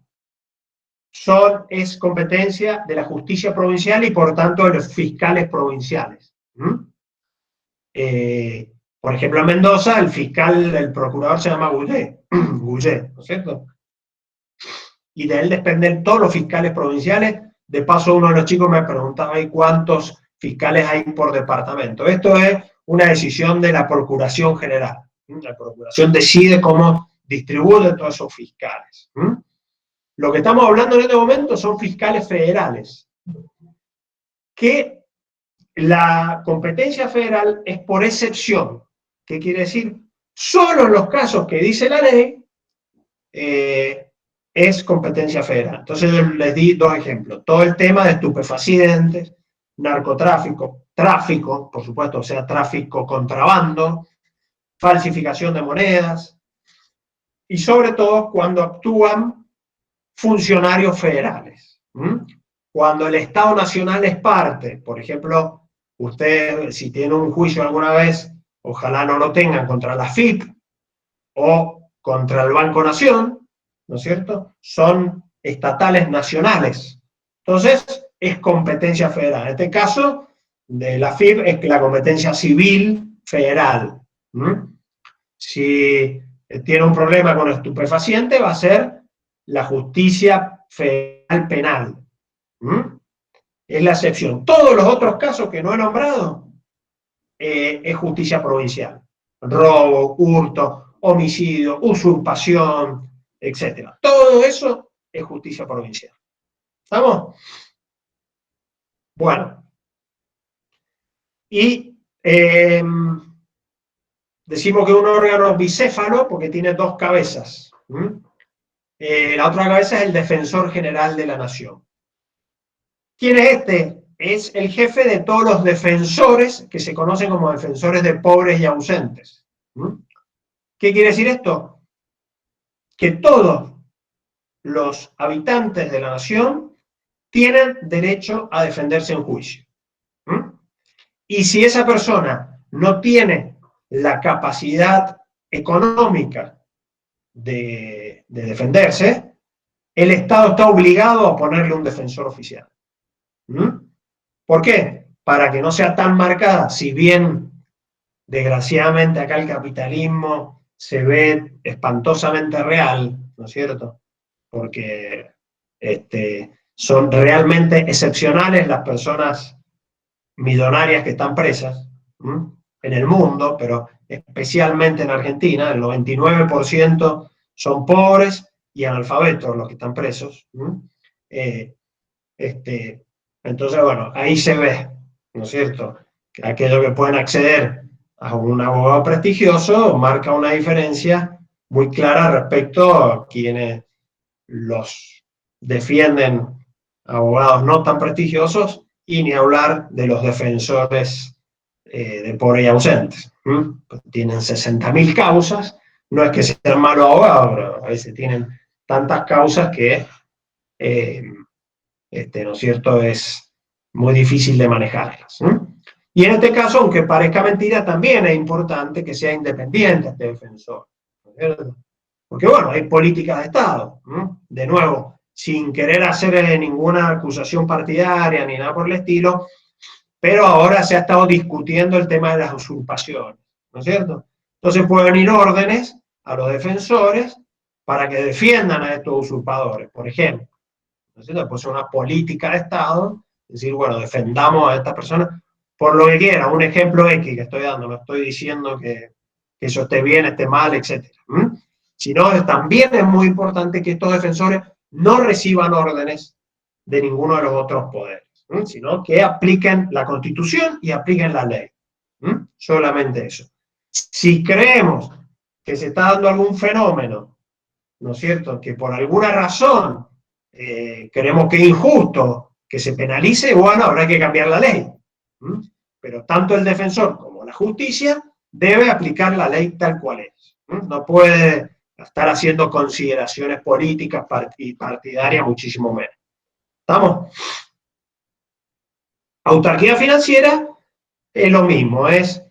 es competencia de la justicia provincial y por tanto de los fiscales provinciales. Por ejemplo, en Mendoza, el procurador se llama Goulet, ¿no es cierto? Y de él dependen todos los fiscales provinciales. De paso, uno de los chicos me preguntaba ahí cuántos fiscales hay por departamento. Esto es una decisión de la Procuración General. La Procuración decide cómo distribuye todos esos fiscales. Lo que estamos hablando en este momento son fiscales federales, que la competencia federal es por excepción. ¿Qué quiere decir? Solo en los casos que dice la ley es competencia federal. Entonces yo les di dos ejemplos. Todo el tema de estupefacientes, narcotráfico, tráfico, por supuesto, o sea, tráfico contrabando, falsificación de monedas, y sobre todo cuando actúan funcionarios federales. Cuando el Estado Nacional es parte, por ejemplo, usted si tiene un juicio alguna vez, ojalá no lo tengan contra la FIP o contra el Banco Nación, ¿no es cierto? Son estatales nacionales. Entonces, es competencia federal. En este caso, de la FIP es la competencia civil federal. Si tiene un problema con estupefaciente, va a ser la justicia federal penal. Es la excepción. Todos los otros casos que no he nombrado es justicia provincial. Robo, hurto, homicidio, usurpación, etc. Todo eso es justicia provincial. ¿Estamos? Bueno. Y decimos que un órgano bicéfalo porque tiene dos cabezas. La otra cabeza es el defensor general de la nación. ¿Quién es este? Es el jefe de todos los defensores que se conocen como defensores de pobres y ausentes. ¿Qué quiere decir esto? Que todos los habitantes de la nación tienen derecho a defenderse en juicio. Y si esa persona no tiene la capacidad económica de defenderse, el Estado está obligado a ponerle un defensor oficial. ¿Por qué? Para que no sea tan marcada, si bien desgraciadamente acá el capitalismo se ve espantosamente real, ¿no es cierto? Porque son realmente excepcionales las personas millonarias que están presas en el mundo, pero especialmente en Argentina, el 99% son pobres y analfabetos los que están presos. Entonces, bueno, ahí se ve, ¿no es cierto? Que aquellos que pueden acceder a un abogado prestigioso marca una diferencia muy clara respecto a quienes los defienden abogados no tan prestigiosos y ni hablar de los defensores de pobres y ausentes. Tienen 60.000 causas, no es que sean malos abogados, pero a veces tienen tantas causas que ¿no es cierto?, es muy difícil de manejarlas. Y en este caso, aunque parezca mentira, también es importante que sea independiente este defensor, ¿no es cierto? Porque, bueno, hay políticas de Estado, de nuevo, sin querer hacer ninguna acusación partidaria ni nada por el estilo, pero ahora se ha estado discutiendo el tema de las usurpaciones, ¿no es cierto? Entonces pueden venir órdenes a los defensores para que defiendan a estos usurpadores, por ejemplo. ¿No es cierto? Puede ser una política de Estado, decir, bueno, defendamos a esta persona, por lo que quiera, un ejemplo X que estoy dando, no estoy diciendo que eso esté bien, esté mal, etc. Sino también es muy importante que estos defensores no reciban órdenes de ninguno de los otros poderes, sino que apliquen la Constitución y apliquen la ley. Solamente eso. Si creemos que se está dando algún fenómeno ¿no es cierto?, que por alguna razón creemos que es injusto que se penalice, bueno, habrá que cambiar la ley. Pero tanto el defensor como la justicia debe aplicar la ley tal cual es. No puede estar haciendo consideraciones políticas y partidarias, muchísimo menos. ¿Estamos? Autarquía financiera es lo mismo, es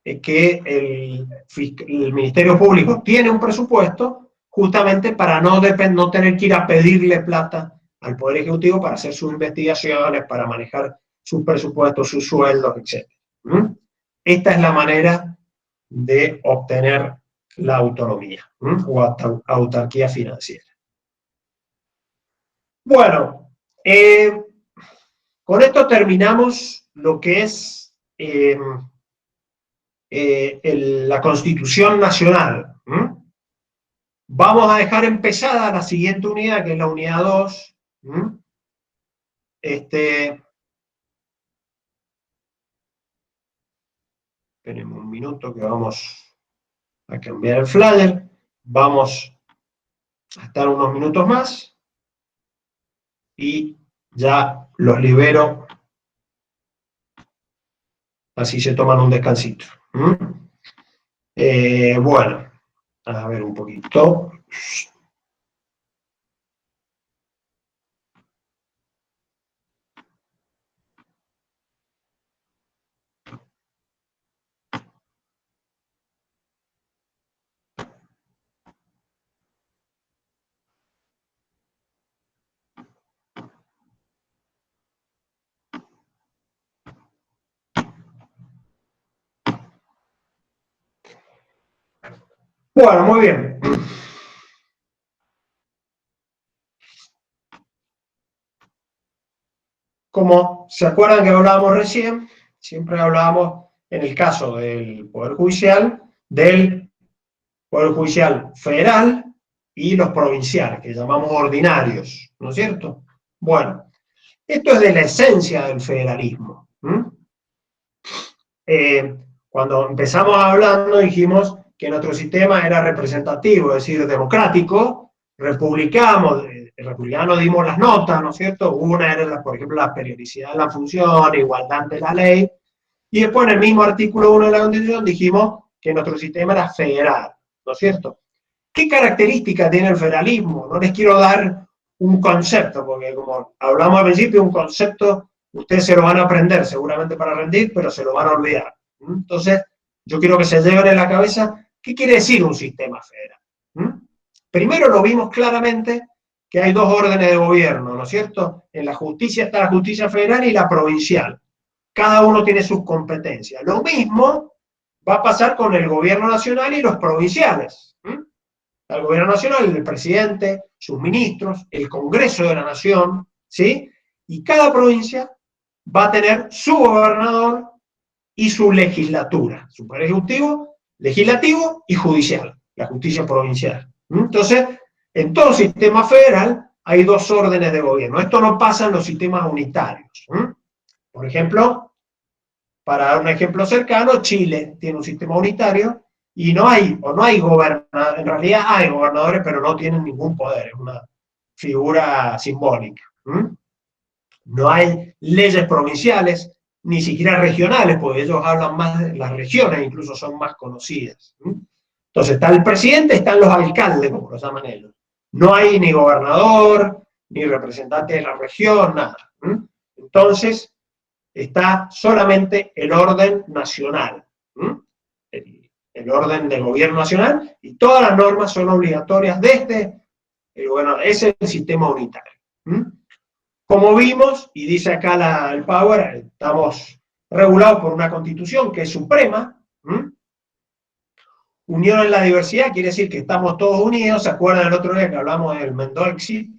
que el Ministerio Público tiene un presupuesto justamente para no tener que ir a pedirle plata al Poder Ejecutivo para hacer sus investigaciones, para manejar sus presupuestos, sus sueldos, etc. Esta es la manera de obtener la autonomía o autarquía financiera. Bueno, con esto terminamos lo que es la Constitución Nacional. Vamos a dejar empezada la siguiente unidad, que es la unidad 2. Esperemos un minuto que vamos a cambiar el flyer. Vamos a estar unos minutos más y ya los libero. Así se toman un descansito. Bueno, a ver un poquito. Bueno, muy bien. Como se acuerdan que hablábamos recién, siempre hablábamos en el caso del Poder Judicial federal y los provinciales, que llamamos ordinarios, ¿no es cierto? Bueno, esto es de la esencia del federalismo. Cuando empezamos hablando dijimos que nuestro sistema era representativo, es decir, democrático, republicano dimos las notas, ¿no es cierto? Una era, por ejemplo, la periodicidad de la función, igualdad ante la ley, y después en el mismo artículo 1 de la Constitución dijimos que nuestro sistema era federal, ¿no es cierto? ¿Qué características tiene el federalismo? No les quiero dar un concepto, porque como hablamos al principio, un concepto ustedes se lo van a aprender seguramente para rendir, pero se lo van a olvidar. Entonces, yo quiero que se lleven en la cabeza qué quiere decir un sistema federal. Primero lo vimos claramente que hay dos órdenes de gobierno, ¿no es cierto? En la justicia está la justicia federal y la provincial. Cada uno tiene sus competencias. Lo mismo va a pasar con el gobierno nacional y los provinciales. El gobierno nacional, el presidente, sus ministros, el Congreso de la Nación, ¿sí? Y cada provincia va a tener su gobernador y su legislatura, su poder ejecutivo, legislativo y judicial, la justicia provincial. Entonces, en todo sistema federal hay dos órdenes de gobierno. Esto no pasa en los sistemas unitarios. Por ejemplo, para dar un ejemplo cercano, Chile tiene un sistema unitario y no hay gobernadores, en realidad hay gobernadores, pero no tienen ningún poder, es una figura simbólica. No hay leyes provinciales, ni siquiera regionales, porque ellos hablan más de las regiones, incluso son más conocidas. Entonces está el presidente, están los alcaldes, como los llaman ellos. No hay ni gobernador, ni representante de la región, nada. Entonces está solamente el orden nacional, el orden del gobierno nacional, y todas las normas son obligatorias desde el gobierno. Ese es el sistema unitario. Como vimos, y dice acá el Power, estamos regulados por una constitución que es suprema. Unión en la diversidad quiere decir que estamos todos unidos. ¿Se acuerdan el otro día que hablamos del Mendoexit?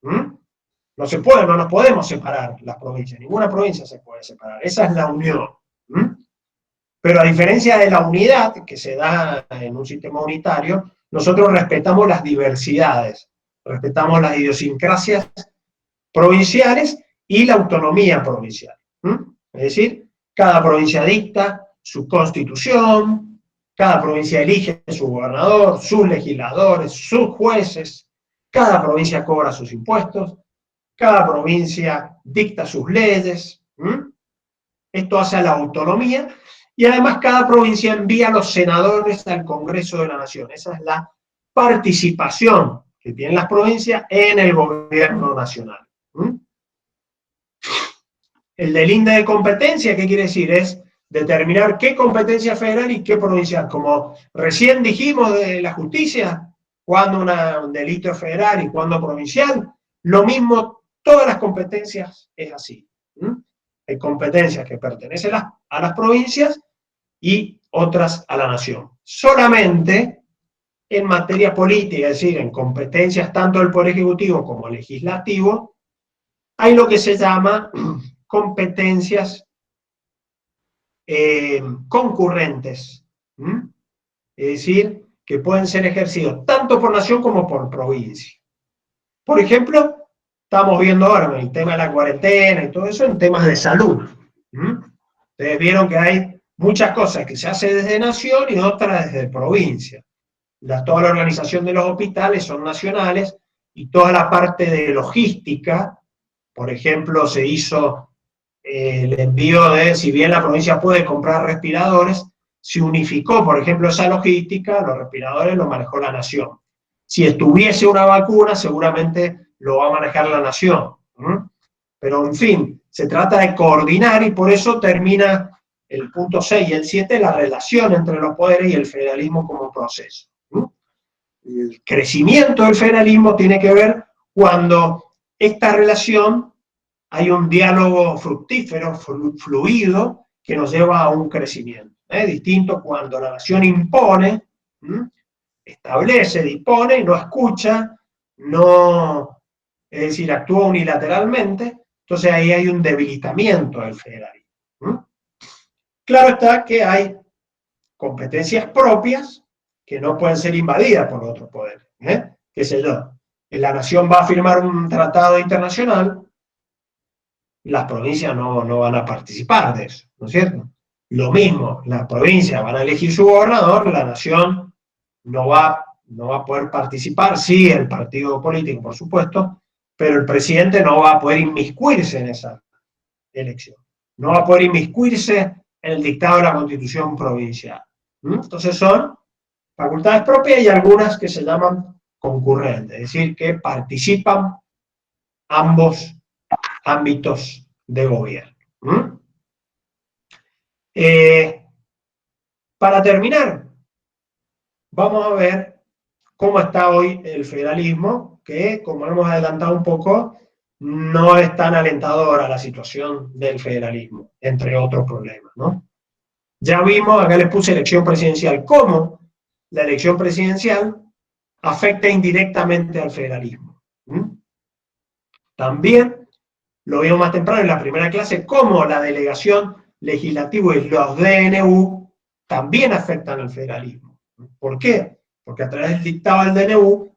No nos podemos separar las provincias, ninguna provincia se puede separar. Esa es la unión. Pero a diferencia de la unidad que se da en un sistema unitario, nosotros respetamos las diversidades, respetamos las idiosincrasias provinciales y la autonomía provincial. Es decir, cada provincia dicta su constitución, Cada provincia elige su gobernador, sus legisladores, sus jueces. Cada provincia cobra sus impuestos. Cada provincia dicta sus leyes. Esto hace a la autonomía. Y además cada provincia envía a los senadores al Congreso de la Nación. Esa es la participación que tienen las provincias en el gobierno nacional. El delinde de competencia, ¿qué quiere decir? Es determinar qué competencia federal y qué provincial. Como recién dijimos de la justicia, cuando un delito es federal y cuando provincial, lo mismo, todas las competencias es así. Hay competencias que pertenecen a las provincias y otras a la nación. Solamente en materia política, es decir, en competencias tanto del Poder Ejecutivo como legislativo, hay lo que se llama competencias concurrentes. Es decir, que pueden ser ejercidos tanto por nación como por provincia. Por ejemplo, estamos viendo ahora con el tema de la cuarentena y todo eso en temas de salud. Ustedes vieron que hay muchas cosas que se hacen desde nación y otras desde provincia. Toda la organización de los hospitales son nacionales y toda la parte de logística, por ejemplo, se hizo el envío de, si bien la provincia puede comprar respiradores, se unificó, por ejemplo, esa logística, los respiradores los manejó la nación. Si estuviese una vacuna, seguramente lo va a manejar la nación. Pero, en fin, se trata de coordinar y por eso termina el punto 6 y el 7, la relación entre los poderes y el federalismo como proceso. El crecimiento del federalismo tiene que ver cuando esta relación hay un diálogo fructífero, fluido, que nos lleva a un crecimiento. Distinto cuando la nación impone, establece, dispone y no escucha, no, es decir, actúa unilateralmente, entonces ahí hay un debilitamiento del federalismo. Claro está que hay competencias propias que no pueden ser invadidas por otros poderes. ¿Qué sé yo? La nación va a firmar un tratado internacional, las provincias no van a participar de eso, ¿no es cierto? Lo mismo, las provincias van a elegir su gobernador, la nación no va a poder participar, sí, el partido político, por supuesto, pero el presidente no va a poder inmiscuirse en esa elección. No va a poder inmiscuirse en el dictado de la Constitución provincial. Entonces son facultades propias y algunas que se llaman concurrentes, es decir, que participan ambos ámbitos de gobierno. Para terminar, vamos a ver cómo está hoy el federalismo, que, como hemos adelantado un poco, no es tan alentadora la situación del federalismo, entre otros problemas, ¿no? Ya vimos, acá les puse elección presidencial, cómo la elección presidencial afecta indirectamente al federalismo. También lo vimos más temprano en la primera clase, cómo la delegación legislativa y los DNU también afectan al federalismo. ¿Por qué? Porque a través del dictado del DNU,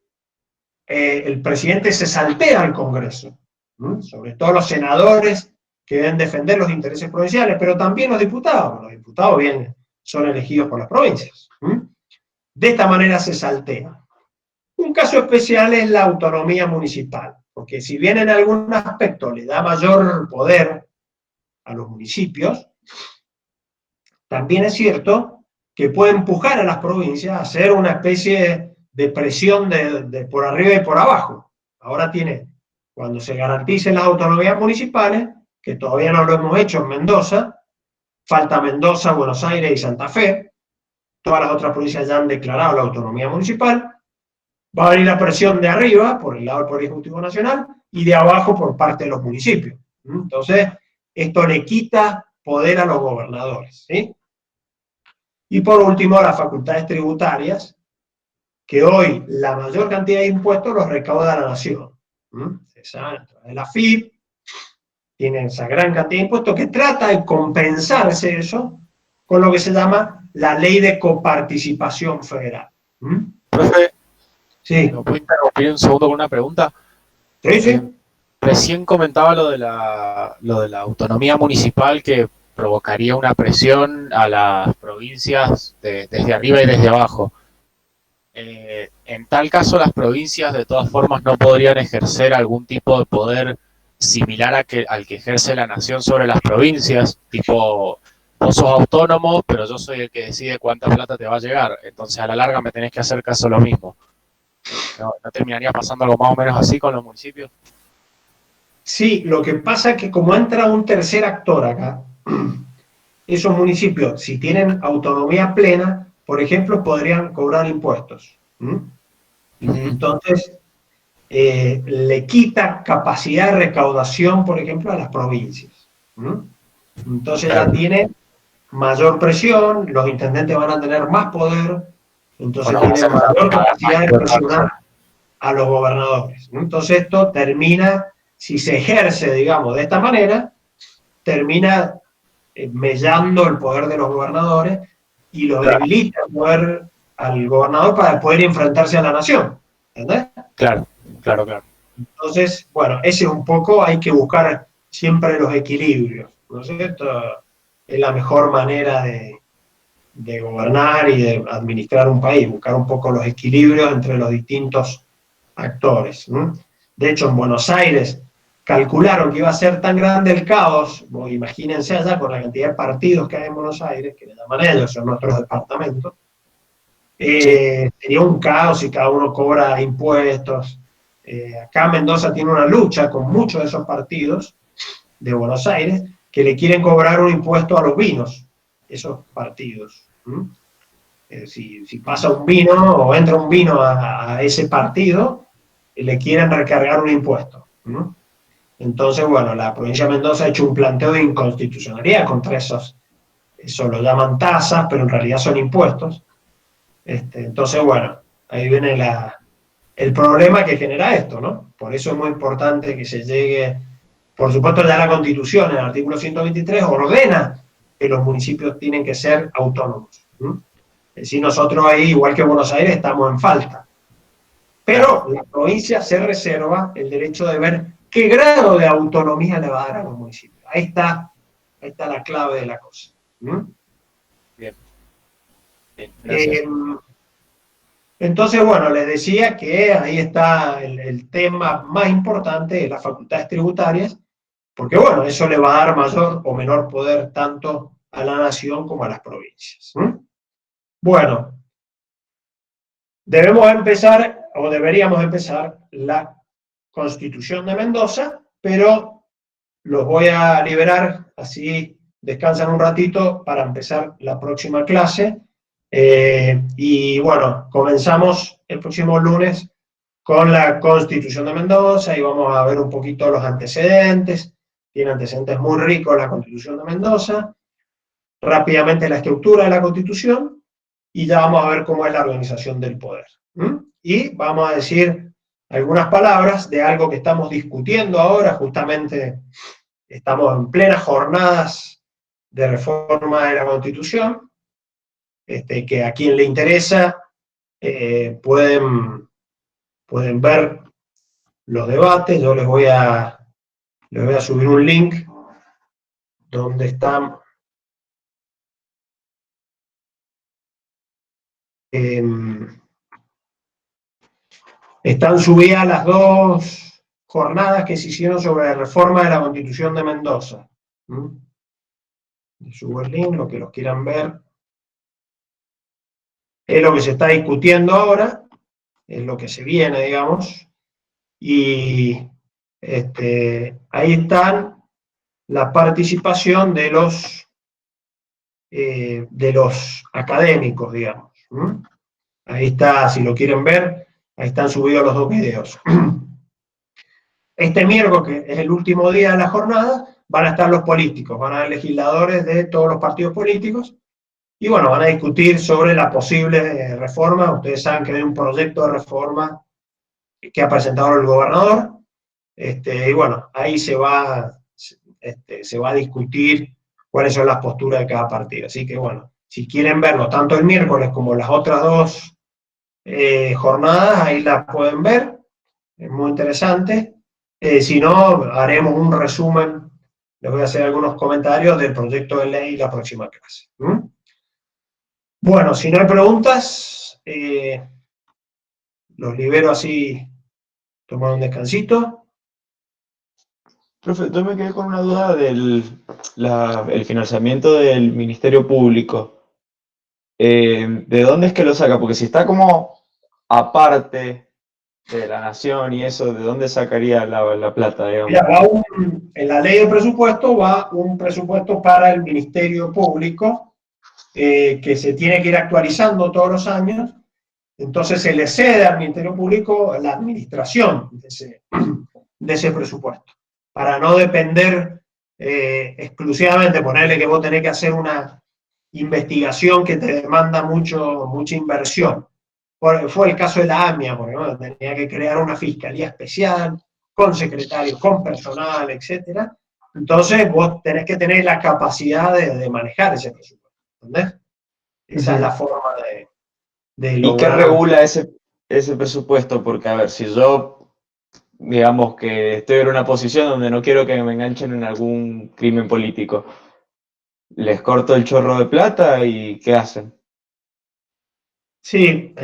el presidente se saltea al Congreso, sobre todo los senadores que deben defender los intereses provinciales, pero también los diputados. Los diputados son elegidos por las provincias. De esta manera se saltea. Un caso especial es la autonomía municipal, porque si bien en algún aspecto le da mayor poder a los municipios, también es cierto que puede empujar a las provincias a hacer una especie de presión de por arriba y por abajo. Ahora cuando se garanticen las autonomías municipales, que todavía no lo hemos hecho en Mendoza, falta Mendoza, Buenos Aires y Santa Fe, todas las otras provincias ya han declarado la autonomía municipal, va a venir la presión de arriba, por el lado del Poder Ejecutivo Nacional, y de abajo por parte de los municipios. Entonces, esto le quita poder a los gobernadores, ¿sí? Y por último, las facultades tributarias, que hoy la mayor cantidad de impuestos los recauda la nación. La FIP tiene esa gran cantidad de impuestos que trata de compensarse eso con lo que se llama la ley de coparticipación federal. Profe, sí. ¿me puedo interrumpir un segundo con una pregunta? Sí. Recién comentaba lo de la autonomía municipal, que provocaría una presión a las provincias desde arriba y desde abajo. En tal caso, las provincias de todas formas no podrían ejercer algún tipo de poder similar al que ejerce la nación sobre las provincias, tipo, vos sos autónomo, pero yo soy el que decide cuánta plata te va a llegar, entonces a la larga me tenés que hacer caso lo mismo. ¿No terminaría pasando algo más o menos así con los municipios? Sí, lo que pasa es que como entra un tercer actor acá, esos municipios, si tienen autonomía plena, por ejemplo, podrían cobrar impuestos. Entonces, le quita capacidad de recaudación, por ejemplo, a las provincias. Entonces ya tiene mayor presión, los intendentes van a tener más poder, entonces tienen mayor capacidad de presionar a los gobernadores. Entonces esto termina, si se ejerce, digamos, de esta manera, termina mellando el poder de los gobernadores y lo debilita el poder al gobernador para poder enfrentarse a la nación. ¿Entendés? Claro. Entonces, bueno, ese es un poco, hay que buscar siempre los equilibrios, ¿no es cierto? Es la mejor manera de gobernar y de administrar un país, buscar un poco los equilibrios entre los distintos actores. De hecho, en Buenos Aires calcularon que iba a ser tan grande el caos, imagínense allá con la cantidad de partidos que hay en Buenos Aires, que le llaman ellos, son nuestros departamentos, sería un caos y cada uno cobra impuestos. Acá Mendoza tiene una lucha con muchos de esos partidos de Buenos Aires que le quieren cobrar un impuesto a los vinos, esos partidos. Si pasa un vino o entra un vino a ese partido, le quieren recargar un impuesto. Entonces, bueno, la provincia de Mendoza ha hecho un planteo de inconstitucionalidad contra eso lo llaman tasas, pero en realidad son impuestos. Entonces, bueno, ahí viene el problema que genera esto, ¿no? Por eso es muy importante que se llegue, por supuesto ya la Constitución, en el artículo 123, ordena que los municipios tienen que ser autónomos. Es decir, nosotros ahí, igual que Buenos Aires, estamos en falta. Pero la provincia se reserva el derecho de ver qué grado de autonomía le va a dar a los municipios. Ahí está la clave de la cosa. Bien, entonces, bueno, les decía que ahí está el tema más importante de las facultades tributarias, porque bueno, eso le va a dar mayor o menor poder tanto a la nación como a las provincias. Bueno, deberíamos empezar la Constitución de Mendoza, pero los voy a liberar, así descansan un ratito para empezar la próxima clase. Y bueno, comenzamos el próximo lunes con la Constitución de Mendoza y vamos a ver un poquito los antecedentes. Tiene antecedentes muy ricos la Constitución de Mendoza. Rápidamente la estructura de la Constitución y ya vamos a ver cómo es la organización del poder. Y vamos a decir algunas palabras de algo que estamos discutiendo ahora, justamente estamos en plenas jornadas de reforma de la Constitución, que a quien le interesa pueden ver los debates. Yo les voy a subir un link donde están están subidas las dos jornadas que se hicieron sobre la reforma de la Constitución de Mendoza. Les subo el link, lo que los quieran ver. Es lo que se está discutiendo ahora, es lo que se viene, digamos, y ahí están la participación de los académicos, digamos. Ahí está, si lo quieren ver, ahí están subidos los dos videos. Este miércoles, que es el último día de la jornada, van a estar los políticos, van a haber legisladores de todos los partidos políticos, y bueno, van a discutir sobre la posible reforma. Ustedes saben que hay un proyecto de reforma que ha presentado el gobernador, y bueno, ahí se va a discutir cuáles son las posturas de cada partido. Así que bueno, si quieren verlo tanto el miércoles como las otras dos jornadas, ahí las pueden ver, es muy interesante. Si no, haremos un resumen les voy a hacer algunos comentarios del proyecto de ley la próxima clase. Bueno, si no hay preguntas, los libero así, tomar un descansito. Profe, yo me quedé con una duda del el financiamiento del Ministerio Público. ¿De dónde es que lo saca? Porque si está como aparte de la nación y eso, ¿de dónde sacaría la plata, digamos? Mira, en la ley de presupuesto va un presupuesto para el Ministerio Público que se tiene que ir actualizando todos los años. Entonces se le cede al Ministerio Público la administración de ese presupuesto, para no depender exclusivamente, ponerle que vos tenés que hacer una investigación que te demanda mucha inversión. Fue el caso de la AMIA, porque ¿no? Tenía que crear una fiscalía especial, con secretarios, con personal, etc. Entonces vos tenés que tener la capacidad de manejar ese presupuesto, ¿entendés? Esa es la forma de ¿Y qué lograr... regula ese presupuesto? Porque, a ver, si yo, digamos que estoy en una posición donde no quiero que me enganchen en algún crimen político, les corto el chorro de plata y ¿qué hacen? Sí.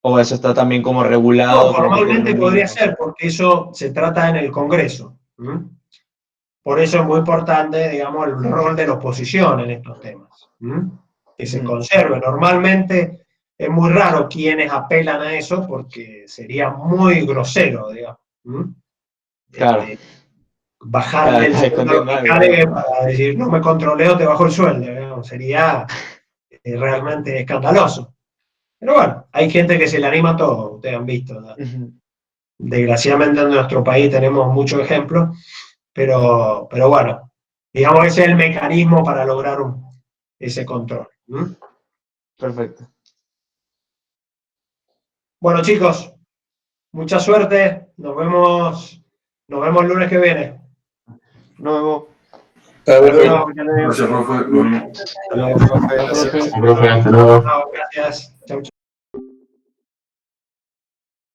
¿O eso está también como regulado? No, formalmente podría ser, porque eso se trata en el Congreso. Por eso es muy importante, digamos, el rol de la oposición en estos temas. Que se conserve. Normalmente es muy raro quienes apelan a eso, porque sería muy grosero, digamos. Claro. Bajarle el sueldo a los fiscales para decir, no me controleo, te bajo el sueldo. Digamos. Sería realmente escandaloso. Pero bueno, hay gente que se le anima a todo, ustedes han visto, ¿no? Desgraciadamente en nuestro país tenemos muchos ejemplos, pero bueno, digamos ese es el mecanismo para lograr ese control. Perfecto. Bueno, chicos, mucha suerte, nos vemos el lunes que viene. Nos vemos. Gracias, profe. Hasta luego, profe. Profe, hasta luego. Gracias. Chau, chau.